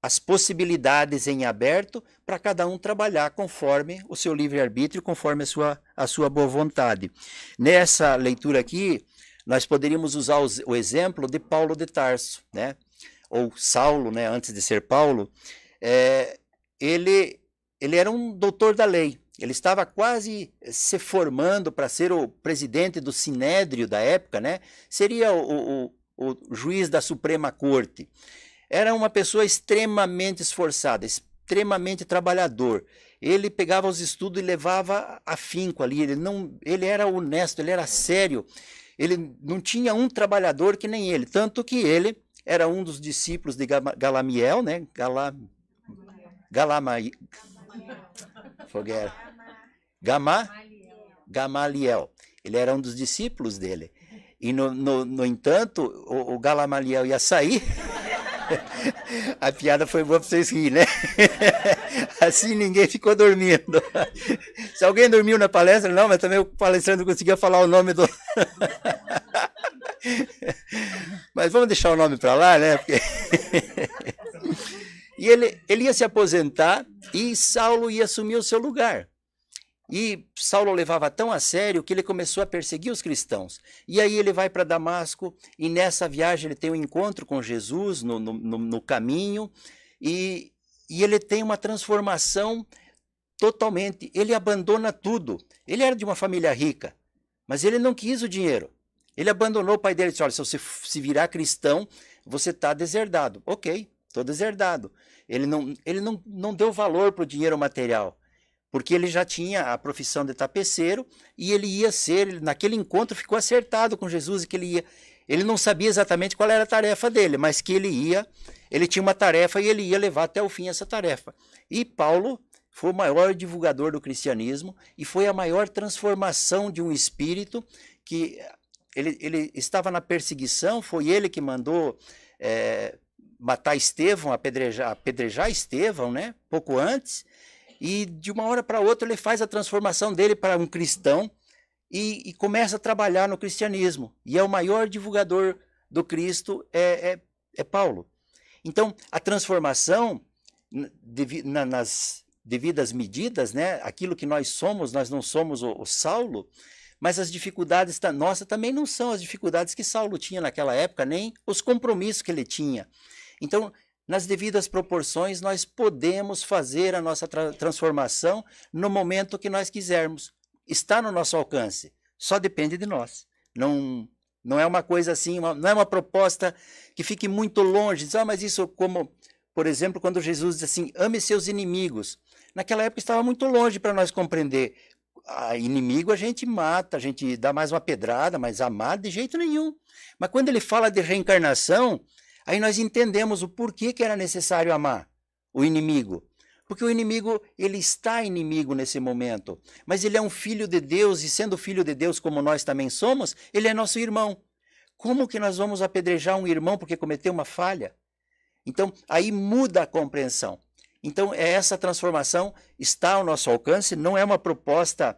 as possibilidades em aberto para cada um trabalhar conforme o seu livre-arbítrio, conforme a sua boa vontade. Nessa leitura aqui, nós poderíamos usar o exemplo de Paulo de Tarso, né? Ou Saulo, né? Antes de ser Paulo, ele era um doutor da lei. Ele estava quase se formando para ser o presidente do Sinédrio da época, né? Seria o juiz da Suprema Corte. Era uma pessoa extremamente esforçada, extremamente trabalhador. Ele pegava os estudos e levava afinco ali. Ele era honesto, ele era sério. Ele não tinha um trabalhador que nem ele. Tanto que ele era um dos discípulos de Gamaliel, né? Gamaliel. Ele era um dos discípulos dele. E, no entanto, o Gamaliel ia sair. A piada foi boa para vocês rirem, né? Assim ninguém ficou dormindo. Se alguém dormiu na palestra, não, mas também o palestrante não conseguia falar o nome do... Mas vamos deixar o nome para lá, né? Porque... E ele ia se aposentar e Saulo ia assumir o seu lugar. E Saulo levava tão a sério que ele começou a perseguir os cristãos. E aí ele vai para Damasco e nessa viagem ele tem um encontro com Jesus no caminho e ele tem uma transformação totalmente. Ele abandona tudo. Ele era de uma família rica, mas ele não quis o dinheiro. Ele abandonou o pai dele e disse, olha, se você se virar cristão, você está deserdado. Ok, estou deserdado. Ele não deu valor para o dinheiro material, porque ele já tinha a profissão de tapeceiro e ele ia ser, naquele encontro ficou acertado com Jesus, que ele Ele não sabia exatamente qual era a tarefa dele, mas que ele tinha uma tarefa e ele ia levar até o fim essa tarefa. E Paulo foi o maior divulgador do cristianismo e foi a maior transformação de um espírito que ele estava na perseguição, foi ele que mandou matar Estevão, apedrejar Estevão, né? Pouco antes, e de uma hora para outra ele faz a transformação dele para um cristão e começa a trabalhar no cristianismo. E é o maior divulgador do Cristo, é Paulo. Então, a transformação, nas devidas medidas, né? Aquilo que nós não somos o Saulo, mas as dificuldades nossas também não são as dificuldades que Saulo tinha naquela época, nem os compromissos que ele tinha. Então, nas devidas proporções, nós podemos fazer a nossa transformação no momento que nós quisermos. Está no nosso alcance, só depende de nós. Não é uma coisa assim, não é uma proposta que fique muito longe. Diz, mas isso como, por exemplo, quando Jesus diz assim, ame seus inimigos. Naquela época estava muito longe para nós compreender. Inimigo a gente mata, a gente dá mais uma pedrada, mas amar de jeito nenhum. Mas quando ele fala de reencarnação, aí nós entendemos o porquê que era necessário amar o inimigo. Porque o inimigo, ele está inimigo nesse momento, mas ele é um filho de Deus, e sendo filho de Deus como nós também somos, ele é nosso irmão. Como que nós vamos apedrejar um irmão porque cometeu uma falha? Então, aí muda a compreensão. Então, essa transformação está ao nosso alcance, não é uma proposta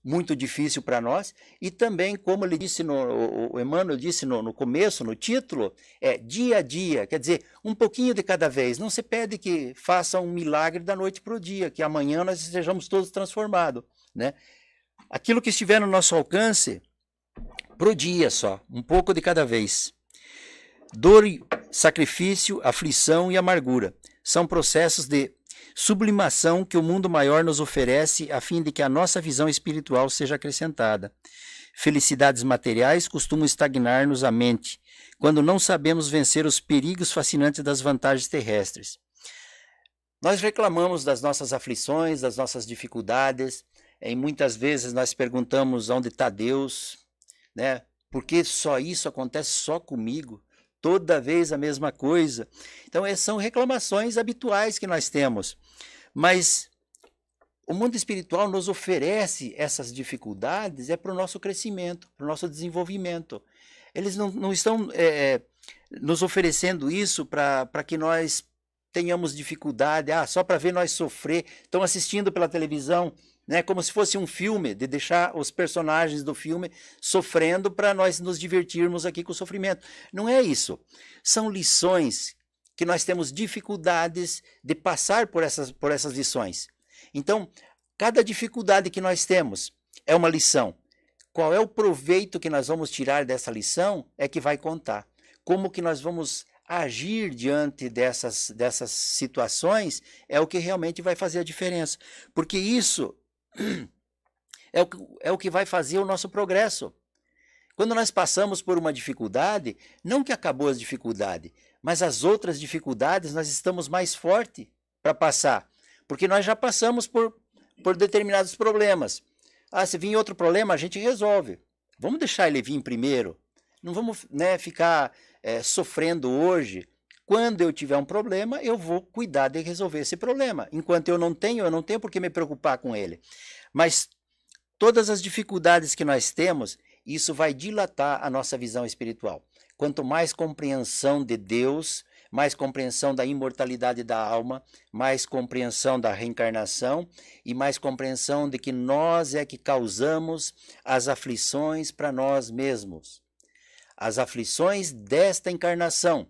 muito difícil para nós, e também, como ele disse, o Emmanuel disse no começo, no título, dia a dia, quer dizer, um pouquinho de cada vez. Não se pede que faça um milagre da noite para o dia, que amanhã nós estejamos todos transformados, né? Aquilo que estiver no nosso alcance, para o dia só, um pouco de cada vez. Dor, sacrifício, aflição e amargura são processos de sublimação que o mundo maior nos oferece a fim de que a nossa visão espiritual seja acrescentada. Felicidades materiais costumam estagnar-nos a mente, quando não sabemos vencer os perigos fascinantes das vantagens terrestres. Nós reclamamos das nossas aflições, das nossas dificuldades, e muitas vezes nós perguntamos onde está Deus, né? Por que só isso acontece só comigo? Toda vez a mesma coisa. Então, são reclamações habituais que nós temos. Mas o mundo espiritual nos oferece essas dificuldades para o nosso crescimento, para o nosso desenvolvimento. Eles não estão nos oferecendo isso para que nós tenhamos dificuldade, só para ver nós sofrer. Estão assistindo pela televisão, né, como se fosse um filme, de deixar os personagens do filme sofrendo para nós nos divertirmos aqui com o sofrimento. Não é isso. São lições que nós temos dificuldades de passar por essas lições. Então, cada dificuldade que nós temos é uma lição. Qual é o proveito que nós vamos tirar dessa lição é que vai contar. Como que nós vamos agir diante dessas situações é o que realmente vai fazer a diferença. Porque isso é o que vai fazer o nosso progresso. Quando nós passamos por uma dificuldade, não que acabou a dificuldade, mas as outras dificuldades nós estamos mais fortes para passar. Porque nós já passamos por determinados problemas. Se vir outro problema, a gente resolve. Vamos deixar ele vir primeiro. Não vamos, ficar sofrendo hoje. Quando eu tiver um problema, eu vou cuidar de resolver esse problema. Enquanto eu não tenho por que me preocupar com ele. Mas todas as dificuldades que nós temos, isso vai dilatar a nossa visão espiritual. Quanto mais compreensão de Deus, mais compreensão da imortalidade da alma, mais compreensão da reencarnação e mais compreensão de que nós é que causamos as aflições para nós mesmos. As aflições desta encarnação,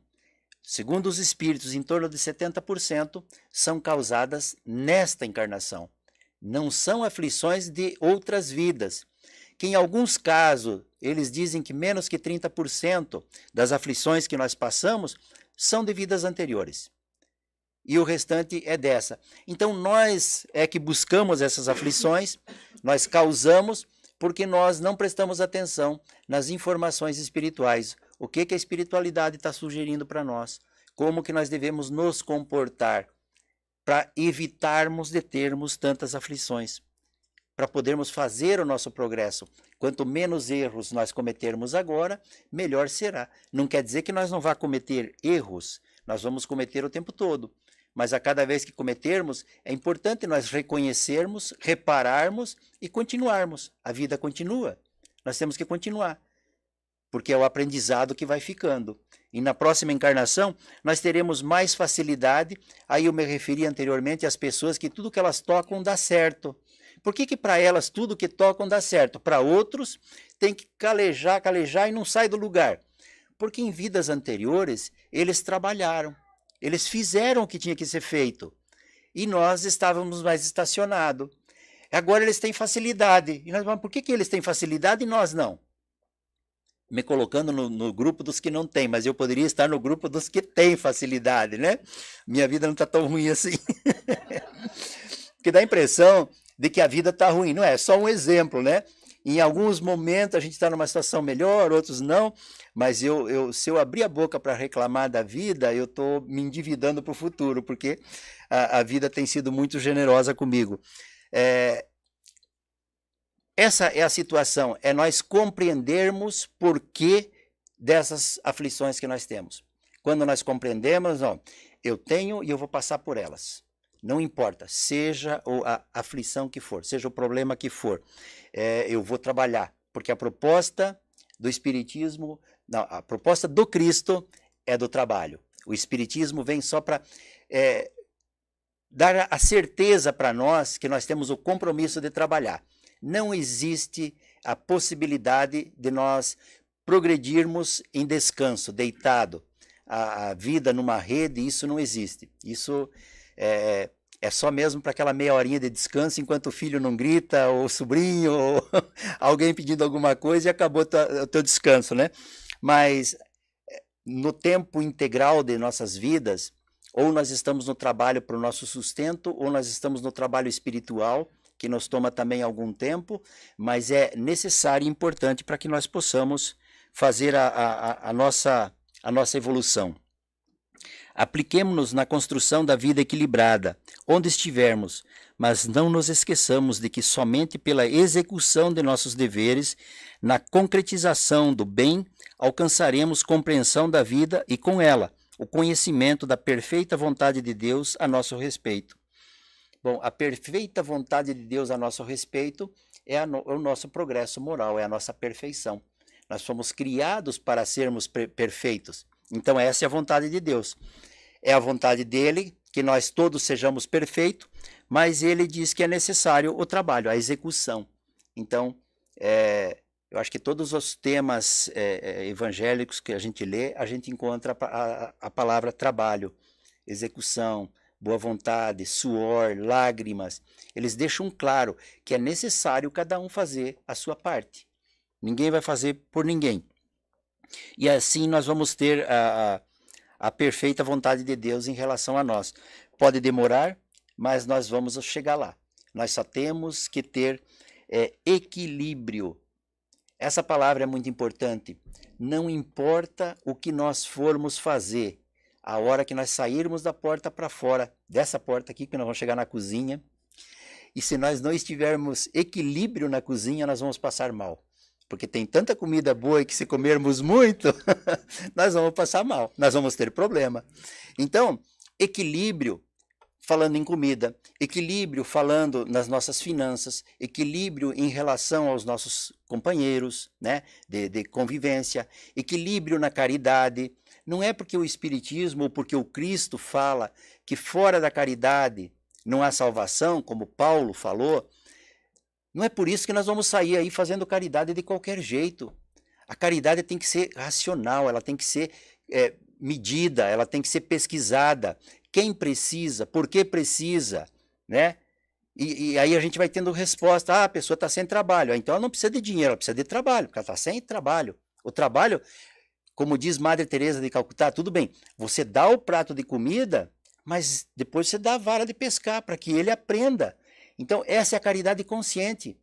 segundo os espíritos, em torno de 70%, são causadas nesta encarnação. Não são aflições de outras vidas. Que em alguns casos, eles dizem que menos que 30% das aflições que nós passamos são de vidas anteriores. E o restante é dessa. Então nós é que buscamos essas aflições, nós causamos, porque nós não prestamos atenção nas informações espirituais. O que a espiritualidade está sugerindo para nós? Como que nós devemos nos comportar para evitarmos de termos tantas aflições? para podermos fazer o nosso progresso. Quanto menos erros nós cometermos agora, melhor será. Não quer dizer que nós não vá cometer erros, nós vamos cometer o tempo todo. Mas a cada vez que cometermos, é importante nós reconhecermos, repararmos e continuarmos. A vida continua. Nós temos que continuar, porque é o aprendizado que vai ficando. E na próxima encarnação, nós teremos mais facilidade. Aí eu me referi anteriormente às pessoas que tudo que elas tocam dá certo. Por que para elas tudo que tocam dá certo? Para outros, tem que calejar, calejar e não sai do lugar. Porque em vidas anteriores, eles trabalharam. Eles fizeram o que tinha que ser feito. E nós estávamos mais estacionados. Agora eles têm facilidade. E nós vamos, por que eles têm facilidade e nós não? Me colocando no grupo dos que não têm, mas eu poderia estar no grupo dos que têm facilidade, né? Minha vida não está tão ruim assim. Porque dá a impressão de que a vida está ruim. Não é só um exemplo, né? Em alguns momentos a gente está numa situação melhor, outros não, mas se eu abrir a boca para reclamar da vida, eu estou me endividando para o futuro, porque a vida tem sido muito generosa comigo. Essa é a situação, é nós compreendermos por que dessas aflições que nós temos. Quando nós compreendemos, ó, eu tenho e eu vou passar por elas. Não importa, seja a aflição que for, seja o problema que for, eu vou trabalhar, porque a proposta do Espiritismo, não, a proposta do Cristo é do trabalho. O Espiritismo vem só para dar a certeza para nós que nós temos o compromisso de trabalhar. Não existe a possibilidade de nós progredirmos em descanso, deitado. A vida numa rede, isso não existe. Isso é só mesmo para aquela meia horinha de descanso enquanto o filho não grita, ou o sobrinho, ou alguém pedindo alguma coisa e acabou o teu descanso, né? Mas no tempo integral de nossas vidas, ou nós estamos no trabalho para o nosso sustento, ou nós estamos no trabalho espiritual, que nos toma também algum tempo, mas é necessário e importante para que nós possamos fazer a nossa evolução. Apliquemo-nos na construção da vida equilibrada, onde estivermos, mas não nos esqueçamos de que somente pela execução de nossos deveres, na concretização do bem, alcançaremos compreensão da vida e, com ela, o conhecimento da perfeita vontade de Deus a nosso respeito. Bom, a perfeita vontade de Deus a nosso respeito é o nosso progresso moral, é a nossa perfeição. Nós fomos criados para sermos perfeitos. Então essa é a vontade de Deus. É a vontade dele que nós todos sejamos perfeitos, mas ele diz que é necessário o trabalho, a execução. Então, eu acho que todos os temas evangélicos que a gente lê, a gente encontra a palavra trabalho, execução, boa vontade, suor, lágrimas. Eles deixam claro que é necessário cada um fazer a sua parte. Ninguém vai fazer por ninguém. E assim nós vamos ter a perfeita vontade de Deus em relação a nós. Pode demorar, mas nós vamos chegar lá. Nós só temos que ter equilíbrio. Essa palavra é muito importante. Não importa o que nós formos fazer, a hora que nós sairmos da porta para fora, dessa porta aqui, que nós vamos chegar na cozinha, e se nós não estivermos equilíbrio na cozinha, nós vamos passar mal. Porque tem tanta comida boa que se comermos muito, nós vamos passar mal, nós vamos ter problema. Então, equilíbrio falando em comida, equilíbrio falando nas nossas finanças, equilíbrio em relação aos nossos companheiros, né, de convivência, equilíbrio na caridade. Não é porque o Espiritismo ou porque o Cristo fala que fora da caridade não há salvação, como Paulo falou, não é por isso que nós vamos sair aí fazendo caridade de qualquer jeito. A caridade tem que ser racional, ela tem que ser medida, ela tem que ser pesquisada. Quem precisa, por que precisa, né? E aí a gente vai tendo resposta, a pessoa está sem trabalho, então ela não precisa de dinheiro, ela precisa de trabalho, porque ela está sem trabalho. O trabalho, como diz Madre Teresa de Calcutá, tudo bem, você dá o prato de comida, mas depois você dá a vara de pescar, para que ele aprenda. Então, essa é a caridade consciente.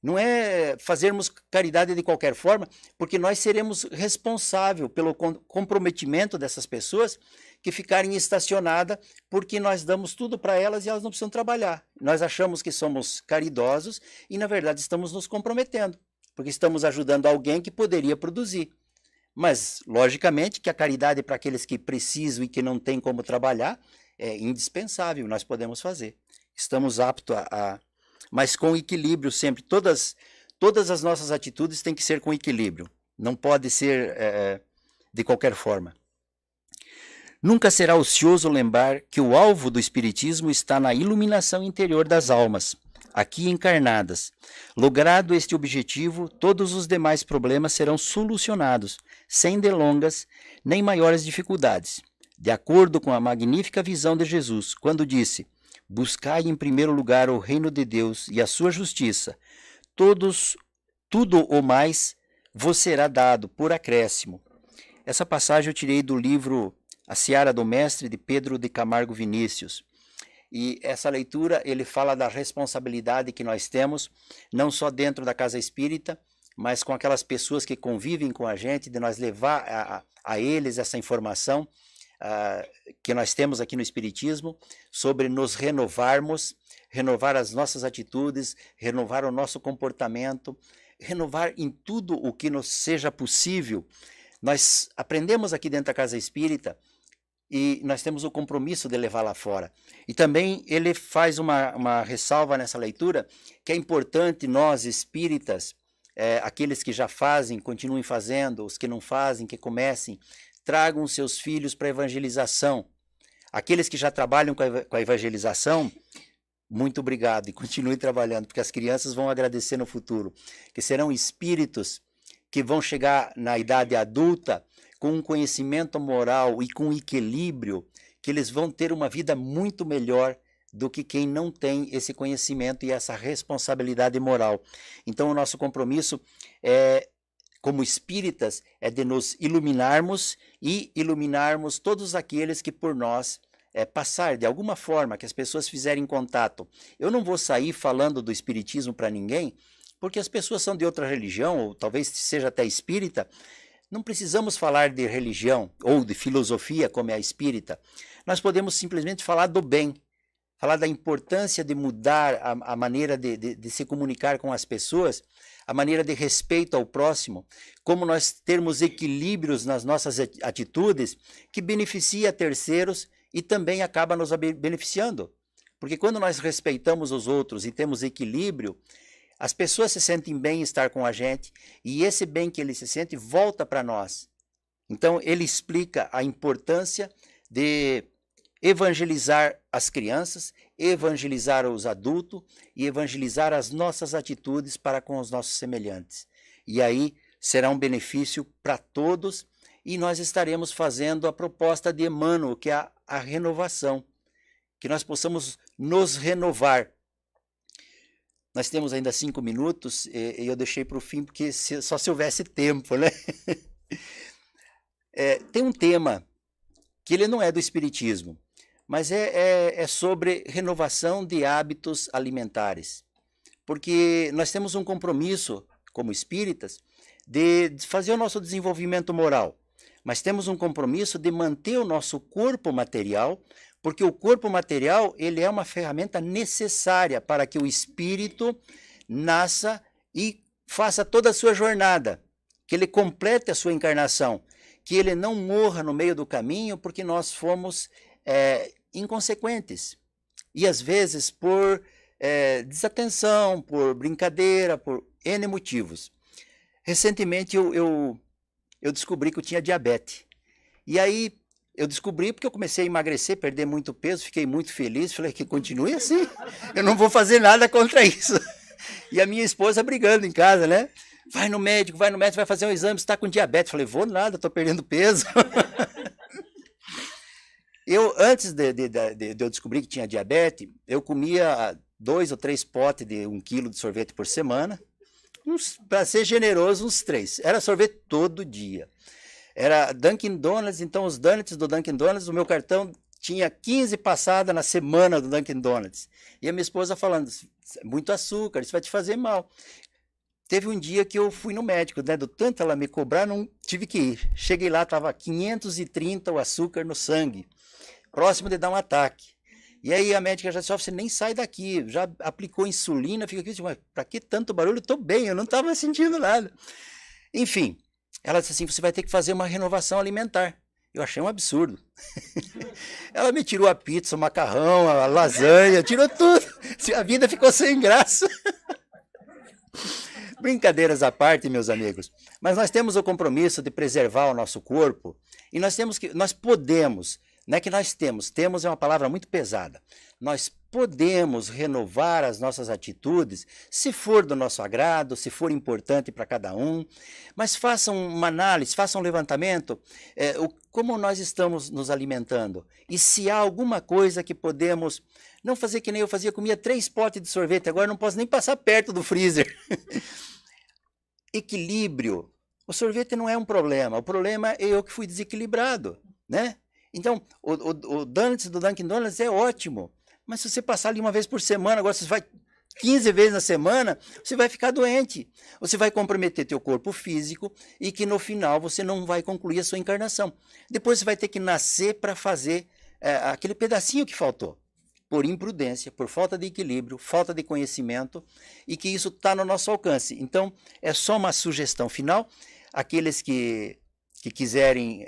Não é fazermos caridade de qualquer forma, porque nós seremos responsáveis pelo comprometimento dessas pessoas que ficarem estacionadas, porque nós damos tudo para elas e elas não precisam trabalhar. Nós achamos que somos caridosos e, na verdade, estamos nos comprometendo, porque estamos ajudando alguém que poderia produzir. Mas, logicamente, que a caridade para aqueles que precisam e que não têm como trabalhar é indispensável, nós podemos fazer. Estamos aptos mas com equilíbrio sempre. Todas as nossas atitudes têm que ser com equilíbrio. Não pode ser de qualquer forma. Nunca será ocioso lembrar que o alvo do Espiritismo está na iluminação interior das almas, aqui encarnadas. Logrado este objetivo, todos os demais problemas serão solucionados, sem delongas nem maiores dificuldades, de acordo com a magnífica visão de Jesus, quando disse: buscai em primeiro lugar o reino de Deus e a sua justiça. Tudo o mais vos será dado por acréscimo. Essa passagem eu tirei do livro A Seara do Mestre, de Pedro de Camargo Vinícius. E essa leitura, ele fala da responsabilidade que nós temos, não só dentro da casa espírita, mas com aquelas pessoas que convivem com a gente, de nós levar a eles essa informação que nós temos aqui no Espiritismo, sobre nos renovarmos, renovar as nossas atitudes, renovar o nosso comportamento, renovar em tudo o que nos seja possível. Nós aprendemos aqui dentro da casa espírita e nós temos o compromisso de levar lá fora. E também ele faz uma ressalva nessa leitura, que é importante nós espíritas, aqueles que já fazem, continuem fazendo, os que não fazem, que comecem, tragam seus filhos para a evangelização. Aqueles que já trabalham com a evangelização, muito obrigado e continue trabalhando, porque as crianças vão agradecer no futuro, que serão espíritos que vão chegar na idade adulta com um conhecimento moral e com equilíbrio, que eles vão ter uma vida muito melhor do que quem não tem esse conhecimento e essa responsabilidade moral. Então o nosso compromisso como espíritas, é de nos iluminarmos e iluminarmos todos aqueles que por nós passar de alguma forma, que as pessoas fizerem contato. Eu não vou sair falando do espiritismo para ninguém, porque as pessoas são de outra religião, ou talvez seja até espírita. Não precisamos falar de religião ou de filosofia como é a espírita. Nós podemos simplesmente falar do bem, falar da importância de mudar a maneira de se comunicar com as pessoas, a maneira de respeito ao próximo, como nós termos equilíbrios nas nossas atitudes que beneficia terceiros e também acaba nos beneficiando. Porque quando nós respeitamos os outros e temos equilíbrio, as pessoas se sentem bem em estar com a gente e esse bem que ele se sente volta para nós. Então ele explica a importância de evangelizar as crianças, evangelizar os adultos e evangelizar as nossas atitudes para com os nossos semelhantes. E aí será um benefício para todos e nós estaremos fazendo a proposta de Emmanuel, que é a renovação, que nós possamos nos renovar. Nós temos ainda 5 minutos e eu deixei para o fim porque só se houvesse tempo, né? Tem um tema que ele não é do Espiritismo, mas é sobre renovação de hábitos alimentares. Porque nós temos um compromisso, como espíritas, de fazer o nosso desenvolvimento moral. Mas temos um compromisso de manter o nosso corpo material, porque o corpo material ele é uma ferramenta necessária para que o espírito nasça e faça toda a sua jornada, que ele complete a sua encarnação, que ele não morra no meio do caminho porque nós fomos inconsequentes. E às vezes por desatenção, por brincadeira, por N motivos. Recentemente eu descobri que eu tinha diabetes. E aí eu descobri porque eu comecei a emagrecer, perder muito peso, fiquei muito feliz, falei que continue assim, eu não vou fazer nada contra isso. E a minha esposa brigando em casa, né? Vai no médico, vai fazer um exame, você está com diabetes. Falei, vou nada, estou perdendo peso. Antes de eu descobrir que tinha diabetes, eu comia 2 ou 3 potes de 1 quilo de sorvete por semana. Para ser generoso, uns 3. Era sorvete todo dia. Era Dunkin' Donuts, então os donuts do Dunkin' Donuts, o meu cartão tinha 15 passadas na semana do Dunkin' Donuts. E a minha esposa falando, muito açúcar, isso vai te fazer mal. teve um dia que eu fui no médico, né? Do tanto ela me cobrar, não tive que ir. Cheguei lá, estava 530 o açúcar no sangue, próximo de dar um ataque. E aí a médica já disse, você nem sai daqui, já aplicou insulina, fica aqui, mas para que tanto barulho? Eu estou bem, eu não estava sentindo nada. Enfim, ela disse assim, você vai ter que fazer uma renovação alimentar. Eu achei um absurdo. Ela me tirou a pizza, o macarrão, a lasanha, tirou tudo. A vida ficou sem graça. Brincadeiras à parte, meus amigos. Mas nós temos o compromisso de preservar o nosso corpo e nós podemos, não é que nós temos é uma palavra muito pesada. Nós podemos renovar as nossas atitudes, se for do nosso agrado, se for importante para cada um, mas façam uma análise, façam um levantamento, como nós estamos nos alimentando. E se há alguma coisa que podemos, não fazer que nem eu fazia, comia 3 potes de sorvete, agora não posso nem passar perto do freezer. Equilíbrio. O sorvete não é um problema, o problema é eu que fui desequilibrado, né? Então, o donuts do Dunkin' Donuts é ótimo, mas se você passar ali uma vez por semana, agora você vai 15 vezes na semana, você vai ficar doente. Você vai comprometer teu corpo físico e que no final você não vai concluir a sua encarnação. Depois você vai ter que nascer para fazer aquele pedacinho que faltou. Por imprudência, por falta de equilíbrio, falta de conhecimento, e que isso está no nosso alcance. Então, é só uma sugestão final. Aqueles que quiserem,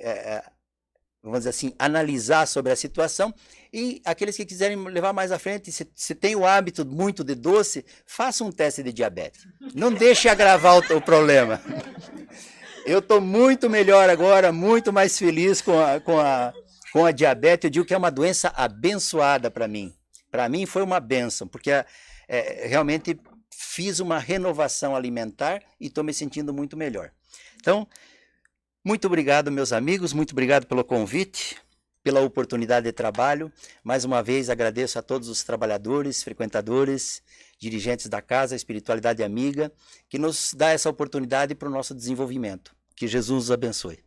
vamos dizer assim, analisar sobre a situação, e aqueles que quiserem levar mais à frente, se tem o hábito muito de doce, faça um teste de diabetes. Não deixe agravar o problema. Eu estou muito melhor agora, muito mais feliz com a diabetes. Eu digo que é uma doença abençoada para mim. Para mim foi uma bênção, porque realmente fiz uma renovação alimentar e estou me sentindo muito melhor. Então, muito obrigado, meus amigos, muito obrigado pelo convite, pela oportunidade de trabalho. Mais uma vez agradeço a todos os trabalhadores, frequentadores, dirigentes da Casa Espiritualidade Amiga, que nos dá essa oportunidade para o nosso desenvolvimento. Que Jesus nos abençoe.